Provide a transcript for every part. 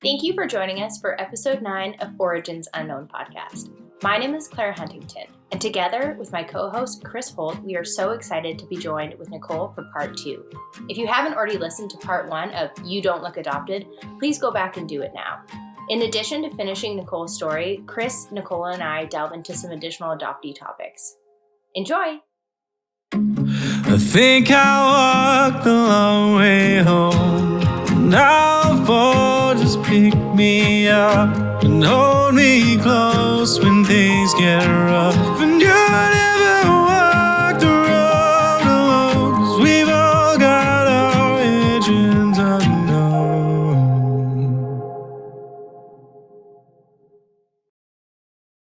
Thank you for joining us for episode 9 of Origins Unknown podcast. My name is Claire Huntington, and together with my co-host Chris Holt, we are so excited to be joined with Nikole for part 2. If you haven't already listened to part 1 of You Don't Look Adopted, please go back and do it now. In addition to finishing Nikole's story, Chris, Nikole, and I delve into some additional adoptee topics. Enjoy! I think I walked the long way home. Now fall, just pick me up and hold me close when things get rough. And you never walk the road alone, 'cause we've all got our origins unknown.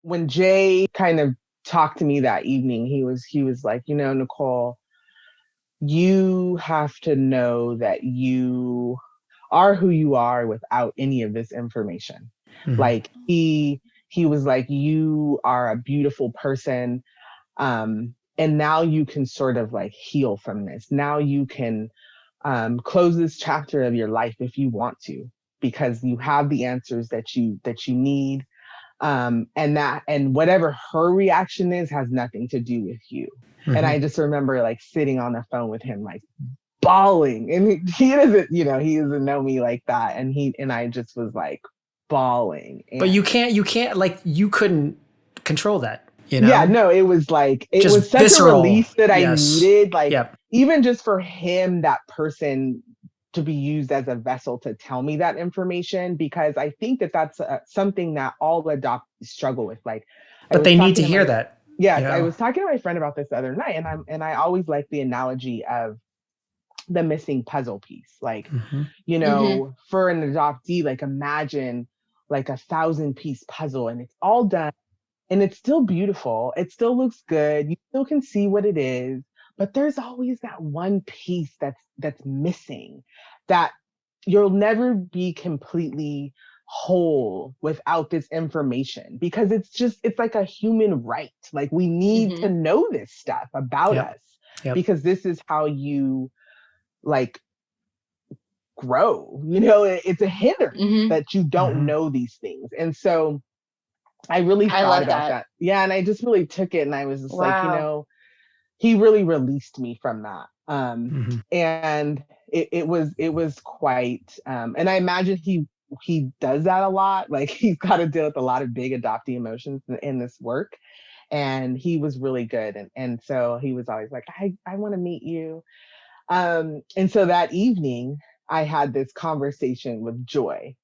When Jay kind of talked to me that evening, he was like, Nikole, you have to know that you are who you are without any of this information. Mm-hmm. Like he was like, you are a beautiful person. And now you can sort of like heal from this. Now you can close this chapter of your life if you want to, because you have the answers that you need. And whatever her reaction is has nothing to do with you. Mm-hmm. And I just remember like sitting on the phone with him, like bawling, and he doesn't know me like that. And I just was like bawling. And but you can't like, you couldn't control that, you know? Yeah, no, it was like, it just was such visceral. A release that I needed, like, even just for him, that person to be used as a vessel to tell me that information, because I think that that's something that all adoptees struggle with. Like, but they need to hear that. Yeah, you know? I was talking to my friend about this the other night, and I always like the analogy of the missing puzzle piece. Like, mm-hmm. For an adoptee, like imagine like 1,000-piece puzzle, and it's all done, and it's still beautiful. It still looks good. You still can see what it is. But there's always that one piece that's missing, that you'll never be completely whole without this information, because it's like a human right. Like, we need to know this stuff about us, because this is how you like grow. It's a hindrance that you don't know these things. And so I really thought about that. Yeah, and I just really took it, and I was just like, he really released me from that. And it was quite, and I imagine he does that a lot. Like, he's got to deal with a lot of big adoptee emotions in this work. And he was really good. And so he was always like, I want to meet you. And so that evening I had this conversation with Joy,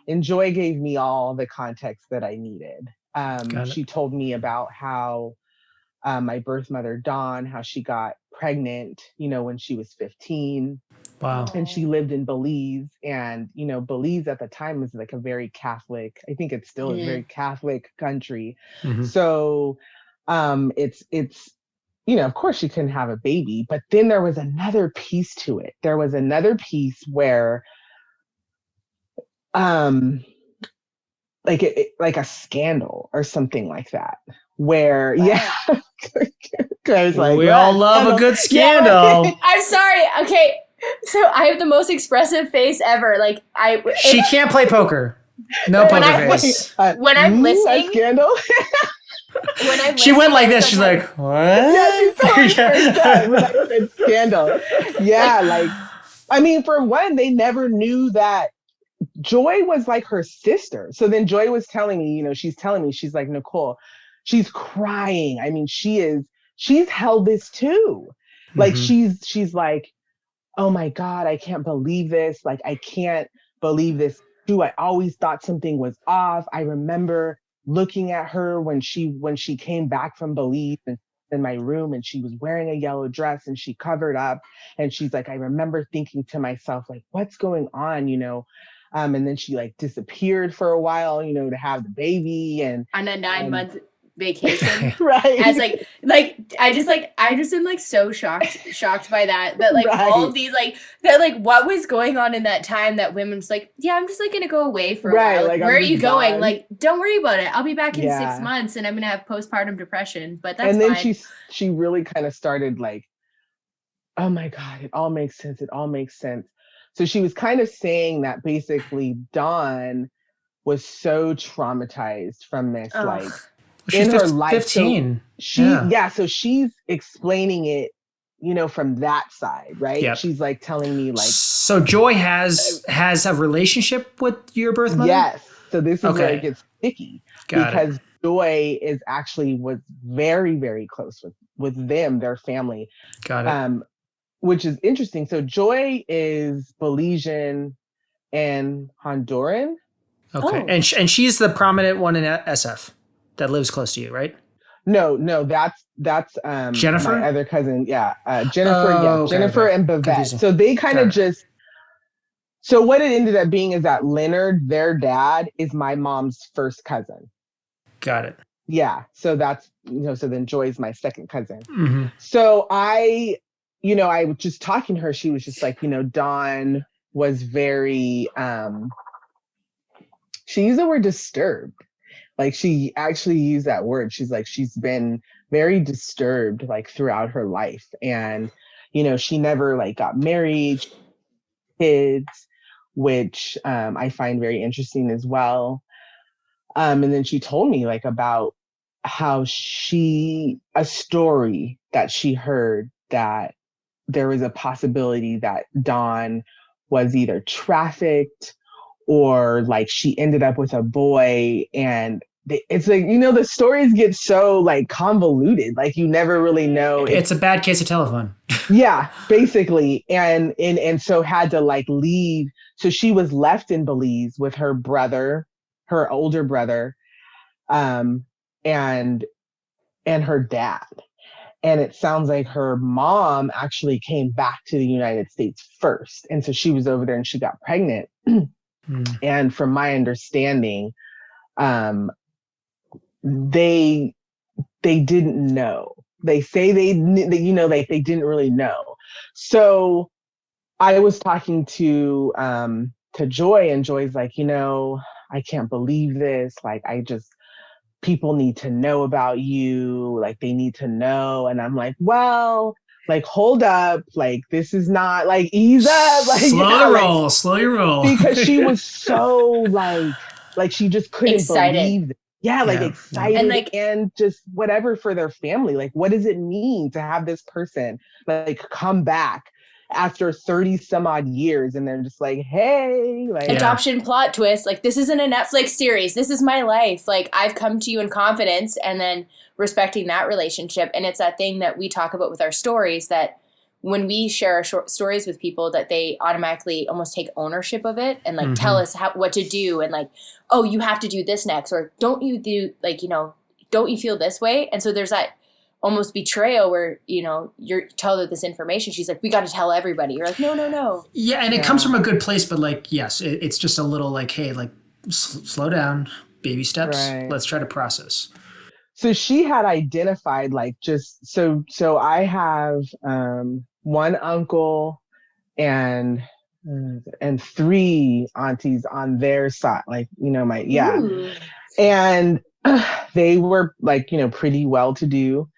and Joy gave me all the context that I needed. She told me about how my birth mother, Dawn, how she got pregnant, when she was 15. Wow. And she lived in Belize. And, Belize at the time was like a very Catholic, I think it's still a very Catholic country. Mm-hmm. So it's, of course she couldn't have a baby, but then there was another piece to it. There was another piece where, like a scandal or something like that, where like, we all love a good scandal. I'm sorry. Okay, so I have the most expressive face ever. Like, she can't play poker. No poker face. When I'm listening, scandal. She went like this. She's like, what? Yeah, she's so when I said scandal. Yeah, like, I mean, for one, they never knew that Joy was like her sister. So then Joy was telling me, she's like, Nikole, she's crying. I mean, she's held this too. Like, she's like, oh my God, I can't believe this. Like, I can't believe this too. I always thought something was off. I remember looking at her when she came back from Belize and in my room, and she was wearing a yellow dress and she covered up. And she's like, I remember thinking to myself, like, what's going on, and then she like disappeared for a while, to have the baby, and on a 9-month vacation. Right. As I just am like so shocked by that like all of these like that, like what was going on in that time that women's like, yeah, I'm just like gonna go away for a while. Like, where are you going? Like, don't worry about it. I'll be back in 6 months and I'm gonna have postpartum depression. But that's fine. And then she really kind of started like, oh my God, it all makes sense. So she was kind of saying that basically Dawn was so traumatized from this, Ugh. like She's in her life. 15. So so she's explaining it, from that side, right? Yep. She's like telling me like, so Joy has a relationship with your birth mother? yes. So this is where Okay. it gets sticky Got because it. Joy was very, very close with them, their family. Got it. Which is interesting. So Joy is Belizean and Honduran. Okay. Oh. And she's the prominent one in SF that lives close to you, right? No, that's Jennifer? my other cousin. Yeah, Jennifer. Okay, Jennifer okay. and Bavette. Confusing. So they kind Got of it. just. So what it ended up being is that Leonard, their dad, is my mom's first cousin. Got it. Yeah. So that's So then Joy's my second cousin. Mm-hmm. So I was just talking to her. She was just like, Dawn was very. She used the word disturbed. Like she actually used that word. She's like, she's been very disturbed like throughout her life. And, she never like got married, kids, which I find very interesting as well. And then she told me like about how a story that she heard that there was a possibility that Dawn was either trafficked or like she ended up with a boy, and it's like the stories get so like convoluted, like you never really know. It's a bad case of telephone. Yeah, basically. And so had to like leave. So she was left in Belize with her brother, her older brother, and her dad. And it sounds like her mom actually came back to the United States first, and so she was over there and she got pregnant. And from my understanding, they didn't know. They say they didn't really know. So I was talking to Joy, and Joy's like, I can't believe this. Like, people need to know about you. Like, they need to know. And I'm like, well, like, hold up. Like, this is not like, ease up. Like, Slow your roll. Because she was so like she just couldn't Excited. believe it. Yeah, like excited And like, and just whatever for their family. Like, what does it mean to have this person like come back after 30 some odd years, and they're just like, hey, like adoption plot twist. Like, this isn't a Netflix series. This is my life. Like, I've come to you in confidence, and then respecting that relationship. And it's that thing that we talk about with our stories, that when we share our short stories with people, that they automatically almost take ownership of it and like tell us what to do, and like, oh, you have to do this next, or don't you do like, don't you feel this way? And so there's that almost betrayal where, you're tell her this information. She's like, we got to tell everybody. You're like, no. Yeah. And it comes from a good place, but like, yes, it's just a little like, hey, like slow down, baby steps. Right. Let's try to process. So she had identified like just so I have one uncle and 3 aunties on their side, like Ooh. and they were like pretty well to do.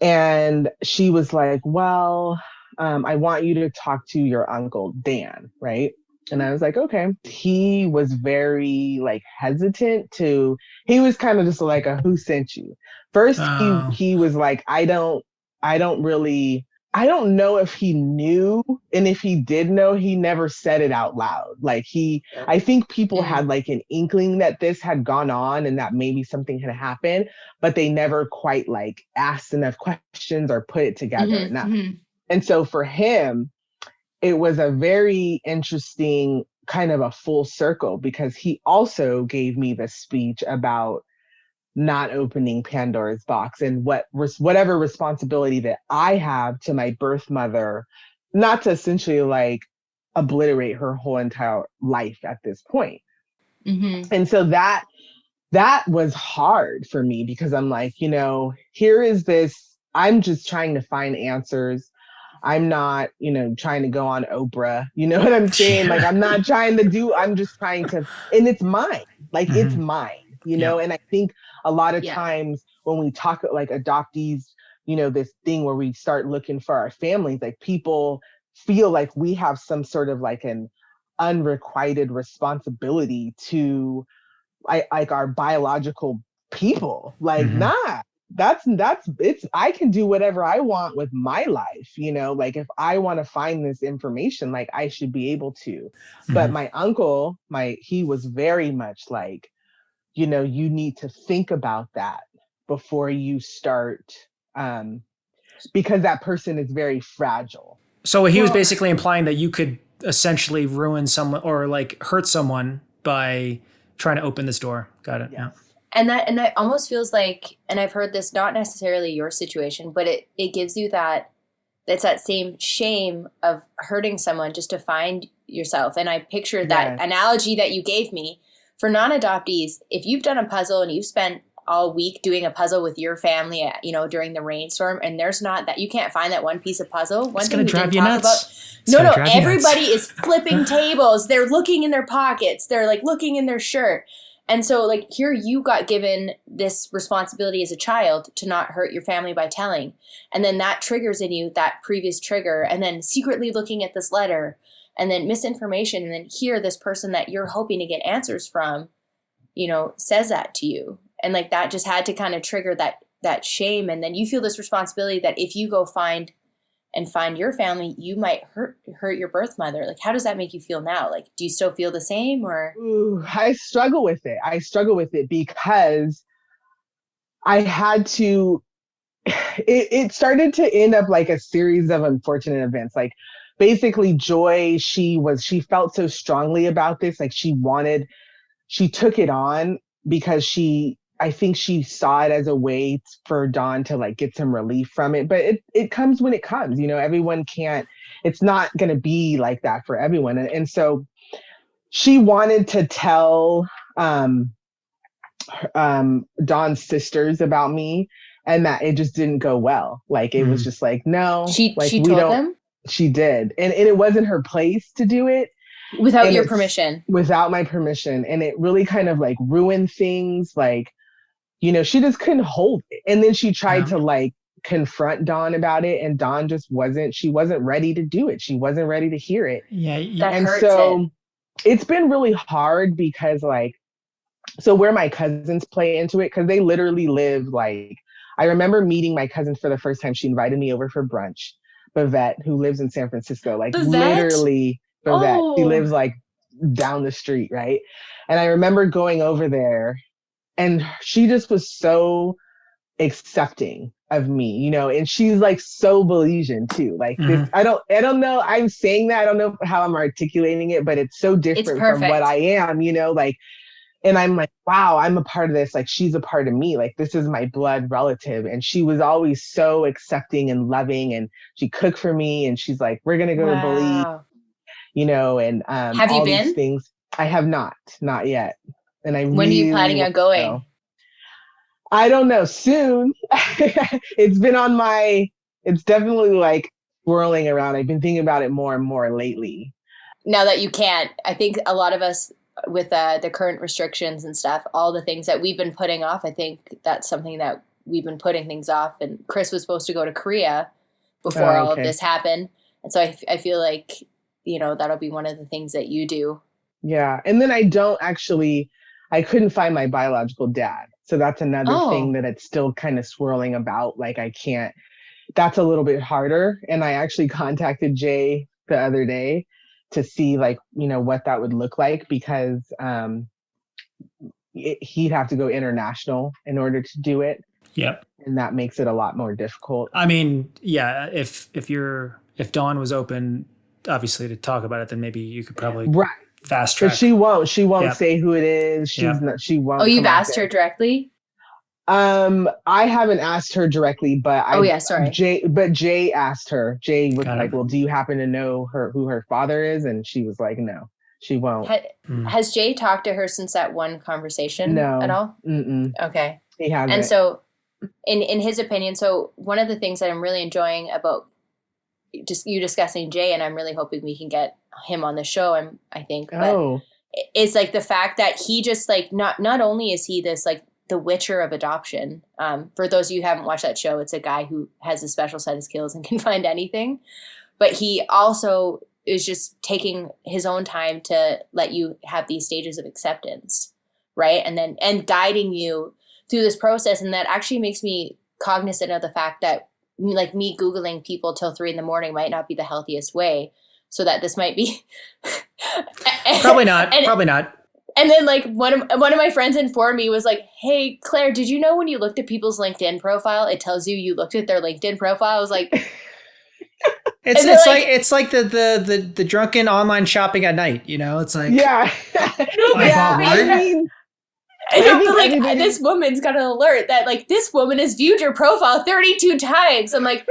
And she was like, well, I want you to talk to your uncle Dan, right? And I was like, okay. He was very like hesitant he was kind of just like a who sent you. First, he was like, I don't know if he knew, and if he did know, he never said it out loud. Like I think people had like an inkling that this had gone on and that maybe something had happened, but they never quite like asked enough questions or put it together enough. And so for him, it was a very interesting kind of a full circle, because he also gave me the speech about not opening Pandora's box and whatever responsibility that I have to my birth mother, not to essentially like obliterate her whole entire life at this point. And so that was hard for me, because I'm like, here is this, I'm just trying to find answers. I'm not, trying to go on Oprah. You know what I'm saying? Like, I'm not trying to I'm just trying to, and it's mine. Like, it's mine, And I think a lot of times when we talk like adoptees, this thing where we start looking for our families, like people feel like we have some sort of like an unrequited responsibility to like our biological people. Like, nah, that's it's, I can do whatever I want with my life, you know, like if I want to find this information, like I should be able to. But my uncle, he was very much like, you know, you need to think about that before you start, because that person is very fragile. So he was basically implying that you could essentially ruin someone or like hurt someone by trying to open this door. Got it. Yeah. And that almost feels like, and I've heard this, not necessarily your situation, but it gives you it's that same shame of hurting someone just to find yourself. And I picture that analogy that you gave me for non-adoptees. If you've done a puzzle and you've spent all week doing a puzzle with your family, you know, during the rainstorm, and there's not that, you can't find that one piece of puzzle. One thing we didn't talk about. No, everybody is flipping tables. They're looking in their pockets. They're like looking in their shirt. And so like here you got given this responsibility as a child to not hurt your family by telling. And then that triggers in you that previous trigger, and then secretly looking at this letter, and then misinformation. And then here this person that you're hoping to get answers from, you know, says that to you. And like that just had to kind of trigger that shame. And then you feel this responsibility that if you go find your family, you might hurt your birth mother. Like, how does that make you feel now? Like, do you still feel the same, or? Ooh, I struggle with it because I had to, it started to end up like a series of unfortunate events. Like basically Joy, she felt so strongly about this. Like she took it on because I think she saw it as a way for Dawn to like get some relief from it, but it comes when it comes, you know, it's not going to be like that for everyone. And so she wanted to tell Dawn's sisters about me, and that it just didn't go well. Like, it was just like, no, she like, told them? She did. And it wasn't her place to do it. Without your permission. Without my permission. And it really kind of like ruined things. Like, you know, she just couldn't hold it. And then she tried to like confront Dawn about it, and Dawn just wasn't ready to do it. She wasn't ready to hear it. Yeah. And so it's been really hard because like, so where my cousins play into it, because they literally live like, I remember meeting my cousin for the first time. She invited me over for brunch. Bavette, who lives in San Francisco, like literally Bavette. Oh. She lives like down the street, right? And I remember going over there, and she just was so accepting of me, you know, and she's like so Belizean too. Like this, I don't know. I'm saying that, I don't know how I'm articulating it, but it's so different from what I am, you know, like, and I'm like, wow, I'm a part of this. Like, she's a part of me. Like, this is my blood relative. And she was always so accepting and loving, and she cooked for me, and she's like, we're going to go to Belize, you know, and have you been? These things. I have not yet. And when are you planning on going? Know. I don't know, soon. It's definitely like swirling around. I've been thinking about it more and more lately. Now that you can't, I think a lot of us with the current restrictions and stuff, all the things that we've been putting off, I think that's something that we've been putting things off. And Chris was supposed to go to Korea before all of this happened. And so I feel like, you know, that'll be one of the things that you do. Yeah. And then I couldn't find my biological dad. So that's another thing that it's still kind of swirling about. Like, that's a little bit harder. And I actually contacted Jay the other day to see, like, you know, what that would look like, because he'd have to go international in order to do it. Yep. And that makes it a lot more difficult. I mean, yeah, if Dawn was open, obviously, to talk about it, then maybe you could probably fast track. But she won't say who it is. She won't. Oh, you've asked her directly? I haven't asked her directly, but sorry. Jay asked her. Jay was like, well, do you happen to know who her father is? And she was like, no, she won't. Has Jay talked to her since that one conversation at all? Mm-mm. Okay. He hasn't. And so in his opinion, so one of the things that I'm really enjoying about just you discussing Jay, and I'm really hoping we can get him on the show, I think, but it's like the fact that he just like, not only is he this like the Witcher of adoption. For those of you who haven't watched that show, it's a guy who has a special set of skills and can find anything. but he also is just taking his own time to let you have these stages of acceptance, right? And guiding you through this process. And that actually makes me cognizant of the fact that, like, me Googling people till 3 a.m. might not be the healthiest way. So that this might be probably not. Probably not. And then, like, one of my friends informed me, was like, "Hey, Claire, did you know when you looked at people's LinkedIn profile, it tells you looked at their LinkedIn profile?" I was like, it's like the drunken online shopping at night. It's like, yeah, this woman's got an alert that, like, this woman has viewed your profile 32 times. I'm like,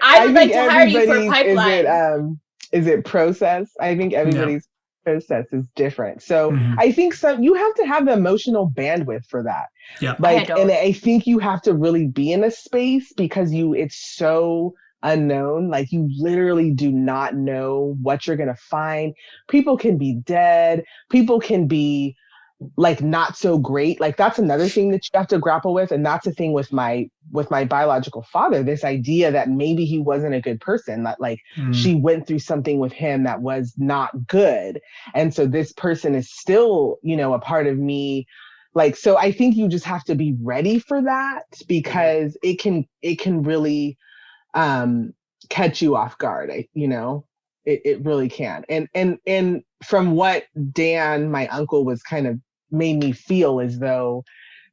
I would like to hire you for a pipeline. Is it process? I think everybody's process is different. So I think you have to have the emotional bandwidth for that. Yeah. And I think you have to really be in a space because it's so unknown. Like, you literally do not know what you're going to find. People can be dead. People can be, like, not so great. Like, that's another thing that you have to grapple with. And that's the thing with my biological father, this idea that maybe he wasn't a good person, that, like, she went through something with him that was not good. And so this person is still, a part of me. Like, so I think you just have to be ready for that, because it can really catch you off guard. It really can. And from what Dan, my uncle, was kind of made me feel as though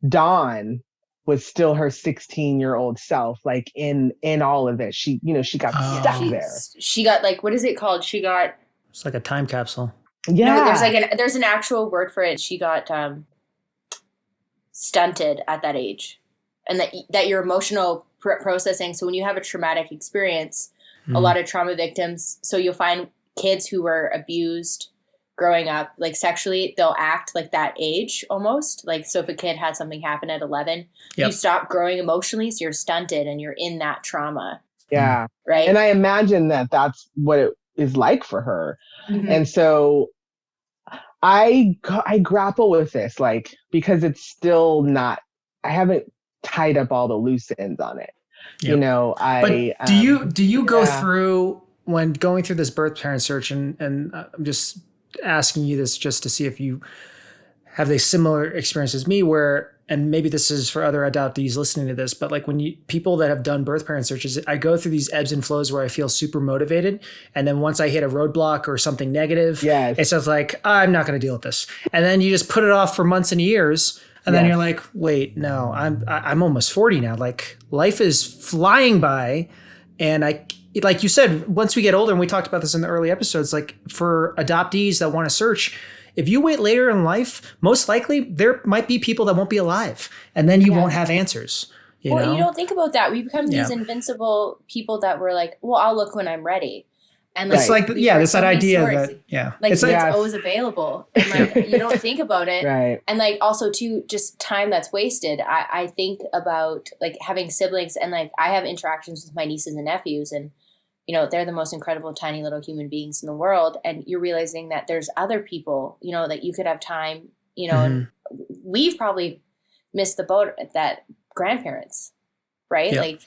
Dawn was still her 16-year-old self, like, in all of this. She got stuck there. She got, like, what is it called? It's like a time capsule. Yeah. No, there's an actual word for it. She got stunted at that age, and that your emotional processing. So when you have a traumatic experience, a lot of trauma victims, so you'll find kids who were abused growing up, like, sexually, they'll act like that age almost. Like, so if a kid had something happen at 11, you stop growing emotionally, so you're stunted and you're in that trauma. Yeah. Right. And I imagine that that's what it is like for her. And so I grapple with this, like, because it's still not, I haven't tied up all the loose ends on it. But do you go through, when going through this birth parent search, and I'm just asking you this just to see if you have a similar experience as me, where, and maybe this is for other adoptees listening to this, but, like, when people that have done birth parent searches, I go through these ebbs and flows where I feel super motivated. And then once I hit a roadblock or something negative, it's just like, I'm not going to deal with this. And then you just put it off for months and years. And then you're like, wait, no, I'm almost 40 now. Like, life is flying by. And like you said, once we get older, and we talked about this in the early episodes, like, for adoptees that want to search, if you wait later in life, most likely there might be people that won't be alive, and then you won't have answers. You know? You don't think about that. We become these invincible people that were like, well, I'll look when I'm ready. And, like, it's like, it's that idea that, like, it's always available. And, like, you don't think about it. Right. And, like, also too, just time that's wasted. I think about, like, having siblings, and, like, I have interactions with my nieces and nephews, and, they're the most incredible tiny little human beings in the world. And you're realizing that there's other people, that you could have time, and we've probably missed the boat at that grandparents. Right. Like,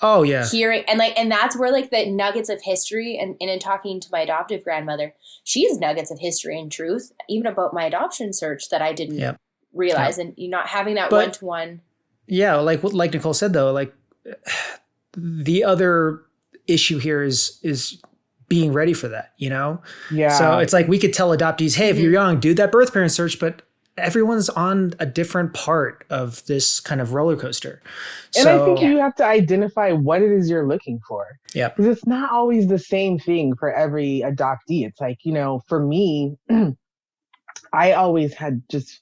hearing, and, like, and that's where, like, the nuggets of history, and in talking to my adoptive grandmother, she has nuggets of history and truth, even about my adoption search, that I didn't realize. And you're not having that one-to-one. Yeah. Like Nikole said, though, like, the other issue here is being ready for that, Yeah. So it's like, we could tell adoptees, hey, if you're young, do that birth parent search, but everyone's on a different part of this kind of roller coaster. And I think you have to identify what it is you're looking for. Yeah. Because it's not always the same thing for every adoptee. It's like, for me, I always had just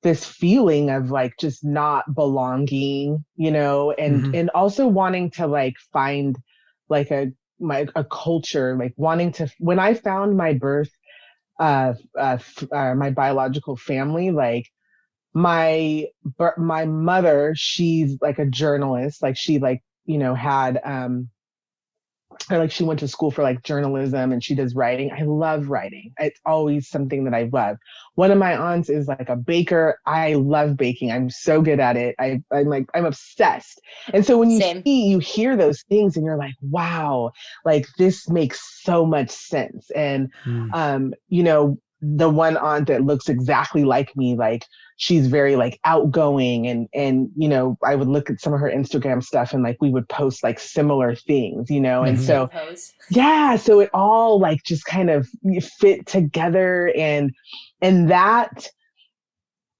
this feeling of, like, just not belonging, and also wanting to, like, find, like, a culture, like, wanting to, when I found my my biological family, like, my mother, she's, like, a journalist, like, she, like, had or like she went to school for like journalism and she does writing. I love writing. It's always something that I love. One of my aunts is like a baker. I love baking. I'm so good at it. I'm obsessed. And so when you hear those things and you're like, wow, like this makes so much sense. And, you know, the one aunt that looks exactly like me, like she's very like outgoing and, you know, I would look at some of her Instagram stuff and like, we would post like similar things, you know? And so, yeah, so it all like just kind of fit together and that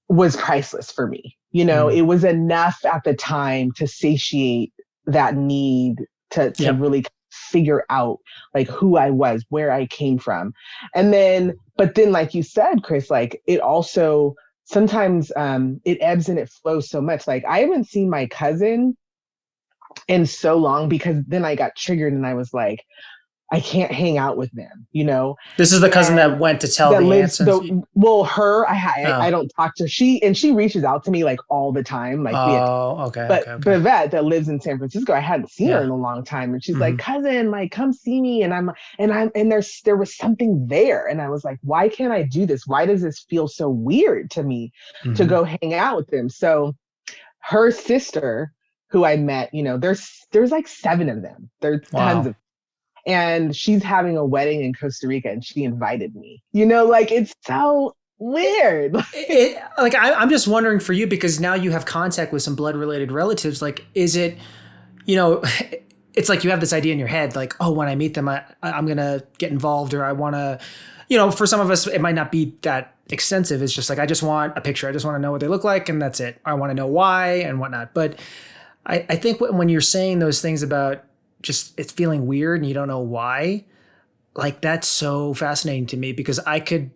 was priceless for me. You know, it was enough at the time to satiate that need to really figure out like who I was, where I came from. And then, but then like you said, Chris, like it also sometimes it ebbs and it flows so much. Like I haven't seen my cousin in so long because then I got triggered and I was like, I can't hang out with them, you know? This is the cousin that went to tell the aunts. Well, her, I don't talk to her. She reaches out to me like all the time. Like, But Bivette that lives in San Francisco, I hadn't seen her in a long time. And she's like, cousin, like, come see me. And there was something there. And I was like, why can't I do this? Why does this feel so weird to me to go hang out with them? So her sister, who I met, you know, there's like 7 of them. There's tons of. And she's having a wedding in Costa Rica and she invited me, you know, like it's so weird. I'm just wondering for you, because now you have contact with some blood related relatives. Like, is it, you know, it's like you have this idea in your head, like, oh, when I meet them, I'm going to get involved, or I want to, you know, for some of us, it might not be that extensive. It's just like, I just want a picture. I just want to know what they look like. And that's it. I want to know why and whatnot. But I think when you're saying those things about just it's feeling weird and you don't know why, like that's so fascinating to me, because I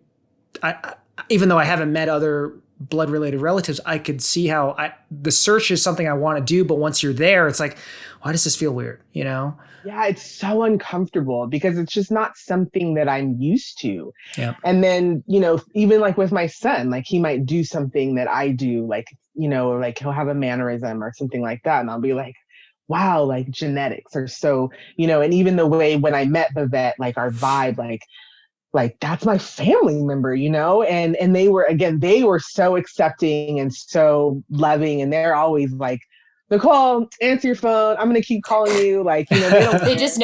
even though I haven't met other blood related relatives, I could see how the search is something I want to do, but once you're there, it's like, why does this feel weird? You know? Yeah, it's so uncomfortable because it's just not something that I'm used to. Yeah. And then, you know, even like with my son, like he might do something that I do, like, you know, or like he'll have a mannerism or something like that. And I'll be like, wow, like genetics are so, you know, and even the way when I met Bivette, like our vibe, like that's my family member, you know, and they were so accepting and so loving. And they're always like, Nikole, answer your phone. I'm going to keep calling you. Like, you know, they just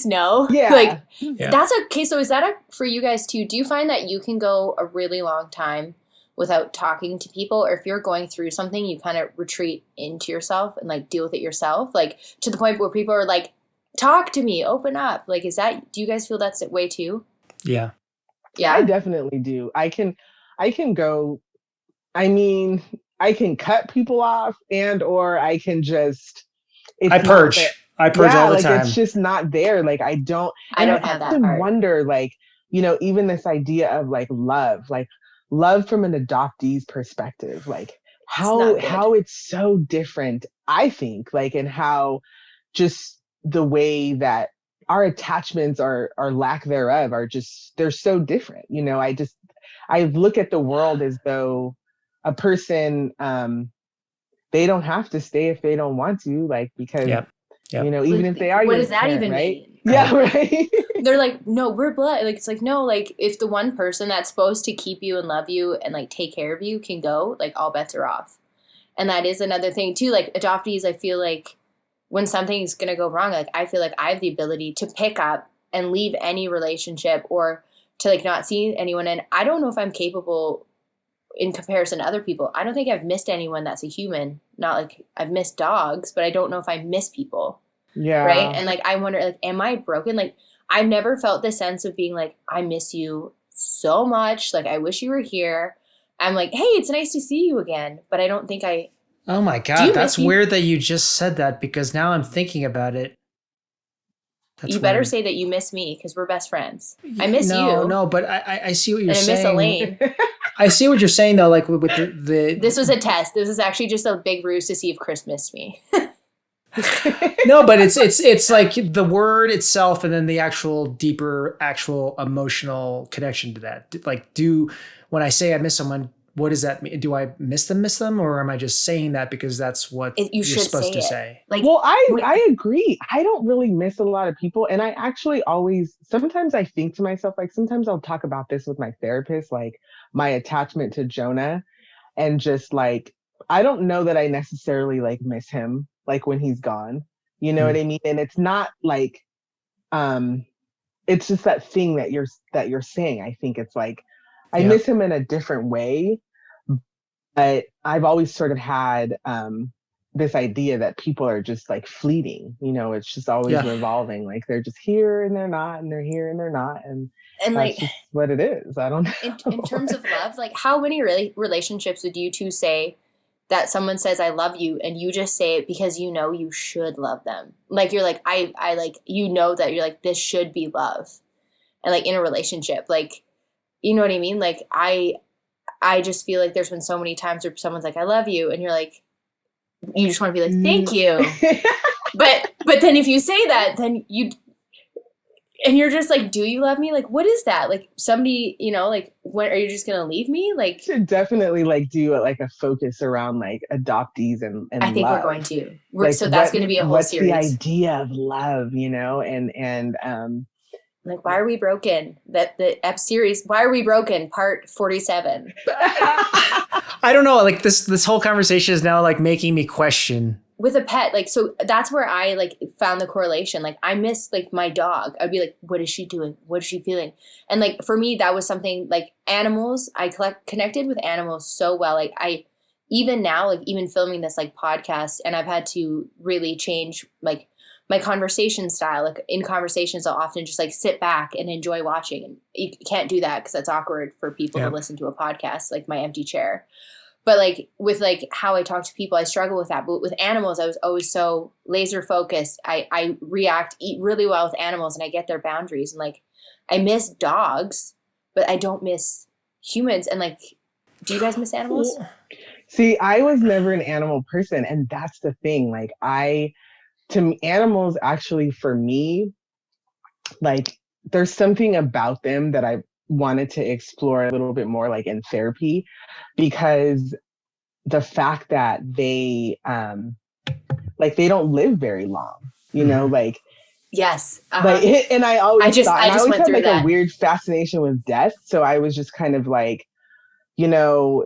know. Yeah. Like that's okay. So is that for you guys too? Do you find that you can go a really long time without talking to people, or if you're going through something, you kind of retreat into yourself and like deal with it yourself, like to the point where people are like, talk to me, open up. Like, do you guys feel that's the way too? Yeah. Yeah, I definitely do. I can go, I mean, I can cut people off or I can just, I purge all the time. It's just not there. Like I don't have that part. Wonder, like, you know, even this idea of like love from an adoptee's perspective, like how it's so different, I think, like, and how just the way that our attachments or lack thereof are just, they're so different. You know, I look at the world as though a person, they don't have to stay if they don't want to, like, because, you know, even if they are, what does that even mean? Yeah, right. They're like, no, we're blood. Like, it's like, no, like if the one person that's supposed to keep you and love you and like take care of you can go, like all bets are off. And that is another thing too. Like adoptees, I feel like when something's going to go wrong, like I feel like I have the ability to pick up and leave any relationship or to like not see anyone. And I don't know if I'm capable in comparison to other people. I don't think I've missed anyone that's a human. Not like I've missed dogs, but I don't know if I miss people. Yeah. Right. And like, I wonder, like, am I broken? Like, I've never felt the sense of being like, I miss you so much. Like, I wish you were here. I'm like, hey, it's nice to see you again. But I don't think I. Oh my God. That's weird that you just said that, because now I'm thinking about it. That's you better say that you miss me, because we're best friends. I miss you. No, but I see what you're saying. I miss Elaine. I see what you're saying though. Like with the. This was a test. This is actually just a big ruse to see if Chris missed me. No, but it's like the word itself, and then the actual deeper, actual emotional connection to that. Like, when I say I miss someone, what does that mean? Do I miss them, or am I just saying that because that's what you're supposed to say? Like, well, I agree. I don't really miss a lot of people. And I actually sometimes I think to myself, like, sometimes I'll talk about this with my therapist, like my attachment to Jonah, and just like, I don't know that I necessarily like miss him, like when he's gone, you know what I mean? And it's not like, it's just that thing that you're saying. I think it's like, I miss him in a different way. But I've always sort of had this idea that people are just like fleeting, you know, it's just always revolving. Like they're just here and they're not, and they're here and they're not. And that's like just what it is. I don't know. In terms of love, like how many relationships would you two say that someone says, I love you, and you just say it because you know you should love them? Like you're like, I like, you know that you're like, this should be love. And like in a relationship, like, you know what I mean? Like I just feel like there's been so many times where someone's like, I love you. And you're like, you just want to be like, thank you. but then if you say that, then and you're just like, do you love me? Like, what is that? Like somebody, you know, like, when are you just going to leave me? Like, should definitely like do like a focus around like adoptees and I think love. we're going to, like, so that's going to be a whole series. What's the idea of love, you know? And like, why are we broken? The F series, why are we broken? Part 47. I don't know. Like this whole conversation is now like making me question. With a pet, like, so that's where I like found the correlation. Like I miss like my dog. I'd be like, what is she doing? What is she feeling? And like, for me, that was something like animals. I connected with animals so well. Like even now, like even filming this like podcast, and I've had to really change like my conversation style. Like in conversations, I'll often just like sit back and enjoy watching. And you can't do that because that's awkward for people to listen to a podcast, like my empty chair. But like with like how I talk to people, I struggle with that. But with animals, I was always so laser focused. I eat really well with animals, and I get their boundaries. And like I miss dogs, but I don't miss humans. And like, do you guys miss animals? See, I was never an animal person, and that's the thing. Like animals actually, for me, like there's something about them that I wanted to explore a little bit more, like in therapy, because the fact that they like they don't live very long, you know, like yes, like, and I always just had like that. a weird fascination with death, so I was just kind of like, you know,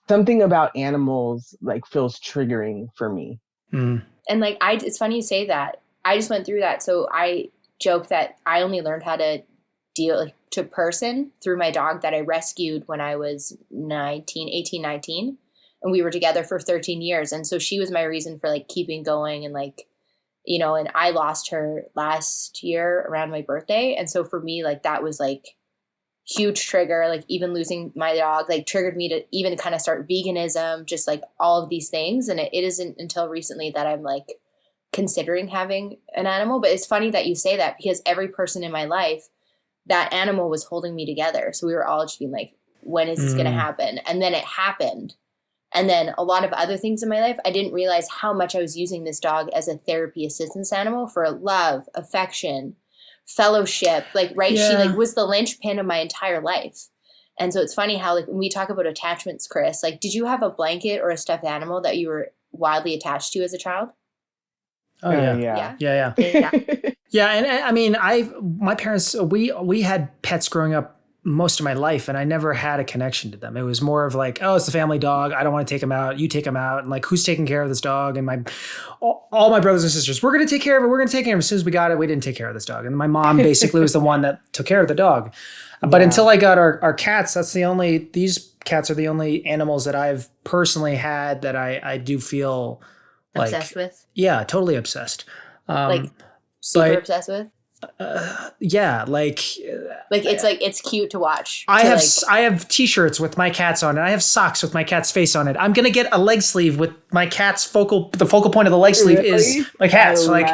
something about animals like feels triggering for me. And like it's funny you say that. I just went through that. So I joke that I only learned how to deal like to person through my dog that I rescued when I was 18, 19, and we were together for 13 years. And so she was my reason for like keeping going, and like, you know, and I lost her last year around my birthday. And so for me, like that was like huge trigger. Like even losing my dog like triggered me to even kind of start veganism, just like all of these things. And it isn't until recently that I'm like considering having an animal. But it's funny that you say that, because every person in my life, that animal was holding me together. So we were all just being like, when is this going to happen? And then it happened. And then a lot of other things in my life, I didn't realize how much I was using this dog as a therapy assistance animal for love, affection, fellowship. Like, right. Yeah. She like was the linchpin of my entire life. And so it's funny how like when we talk about attachments, Chris, like, did you have a blanket or a stuffed animal that you were wildly attached to as a child? Oh yeah. Yeah. And I mean, my parents, we had pets growing up most of my life, and I never had a connection to them. It was more of like, oh, it's the family dog. I don't want to take him out. You take him out. And like, who's taking care of this dog? And all my brothers and sisters, we're going to take care of it. We're going to take care of it. As soon as we got it, we didn't take care of this dog. And my mom basically was the one that took care of the dog. But until I got our cats, these cats are the only animals that I've personally had that I do feel like obsessed with. Yeah, totally obsessed. Like super obsessed with. Yeah, like it's cute to watch. I have t-shirts with my cats on it. I have socks with my cat's face on it. I'm gonna get a leg sleeve with my cat's the focal point of the leg sleeve is my cat. So like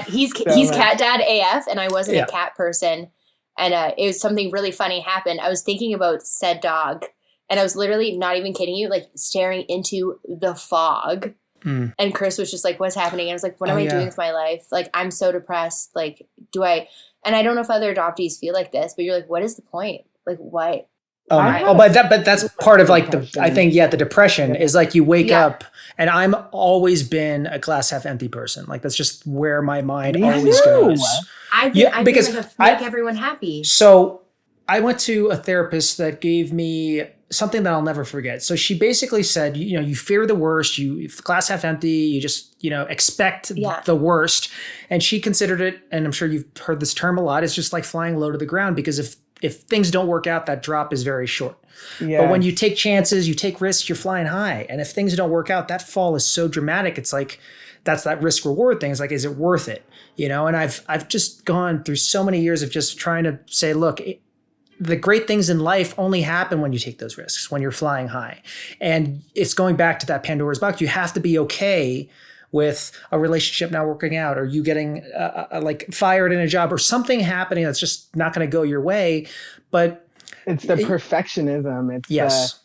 he's cat dad AF, and I wasn't a cat person, and it was something really funny happened. I was thinking about said dog, and I was literally not even kidding you, like staring into the fog. And Chris was just like, what's happening? And I was like, what am I doing with my life? Like, I'm so depressed. Like, and I don't know if other adoptees feel like this, but you're like, what is the point? Like, why? Oh no! But that's part of like the depression is like you wake up, and I'm always been a glass half empty person. Like that's just where my mind always goes. I make everyone happy. So I went to a therapist that gave me something that I'll never forget. So she basically said, you fear the worst, if glass half empty, you just, expect the worst. And she considered it, and I'm sure you've heard this term a lot, it's just like flying low to the ground, because if things don't work out, that drop is very short. Yes. But when you take chances, you take risks, you're flying high. And if things don't work out, that fall is so dramatic. It's like, that's that risk reward thing. It's like, is it worth it? And I've just gone through so many years of just trying to say, look, the great things in life only happen when you take those risks, when you're flying high. And it's going back to that Pandora's box. You have to be okay with a relationship not working out, or you getting like fired in a job, or something happening that's just not going to go your way. But it's the perfectionism. It's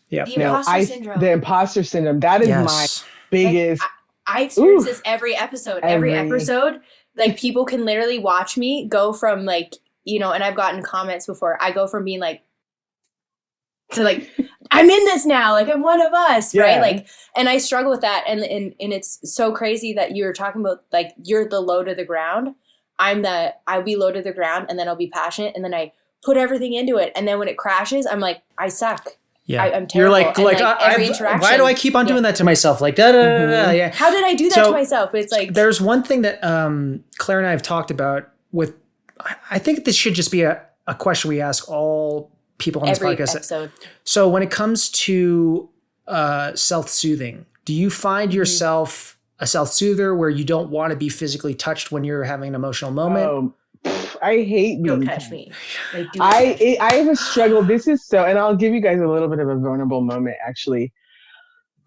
the imposter syndrome. The imposter syndrome. That is my biggest. I experience this every episode. Every episode, like people can literally watch me go from like, and I've gotten comments before. I go from being like, to like, I'm in this now. Like I'm one of us, right? Like, and I struggle with that. And it's so crazy that you were talking about, like, you're the low to the ground. I'll be low to the ground, and then I'll be passionate, and then I put everything into it. And then when it crashes, I'm like, I suck. Yeah. I'm terrible. You're like every interaction. Why do I keep on doing that to myself? Like, yeah. How did I do that to myself? But it's like, there's one thing that Claire and I have talked about with, I think this should just be a question we ask all people on this podcast. Episode. So when it comes to self-soothing, do you find yourself a self-soother where you don't want to be physically touched when you're having an emotional moment? I hate being don't touch me. I have a struggle. This is and I'll give you guys a little bit of a vulnerable moment, actually.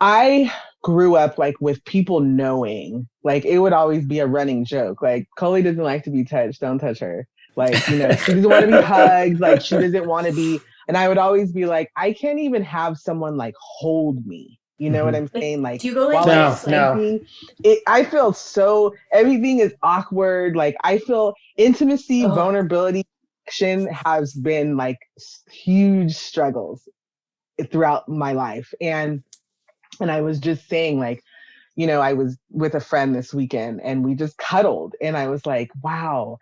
I grew up like with people knowing, like it would always be a running joke. Like, Coley doesn't like to be touched. Don't touch her. Like, she doesn't want to be hugged. Like, she doesn't want to be, and I would always be like, I can't even have someone like hold me. You know what I'm saying? Like, do you go like no. I feel everything is awkward. Like, I feel intimacy, vulnerability, connection has been like huge struggles throughout my life. And I was just saying, like, I was with a friend this weekend and we just cuddled, and I was like, wow.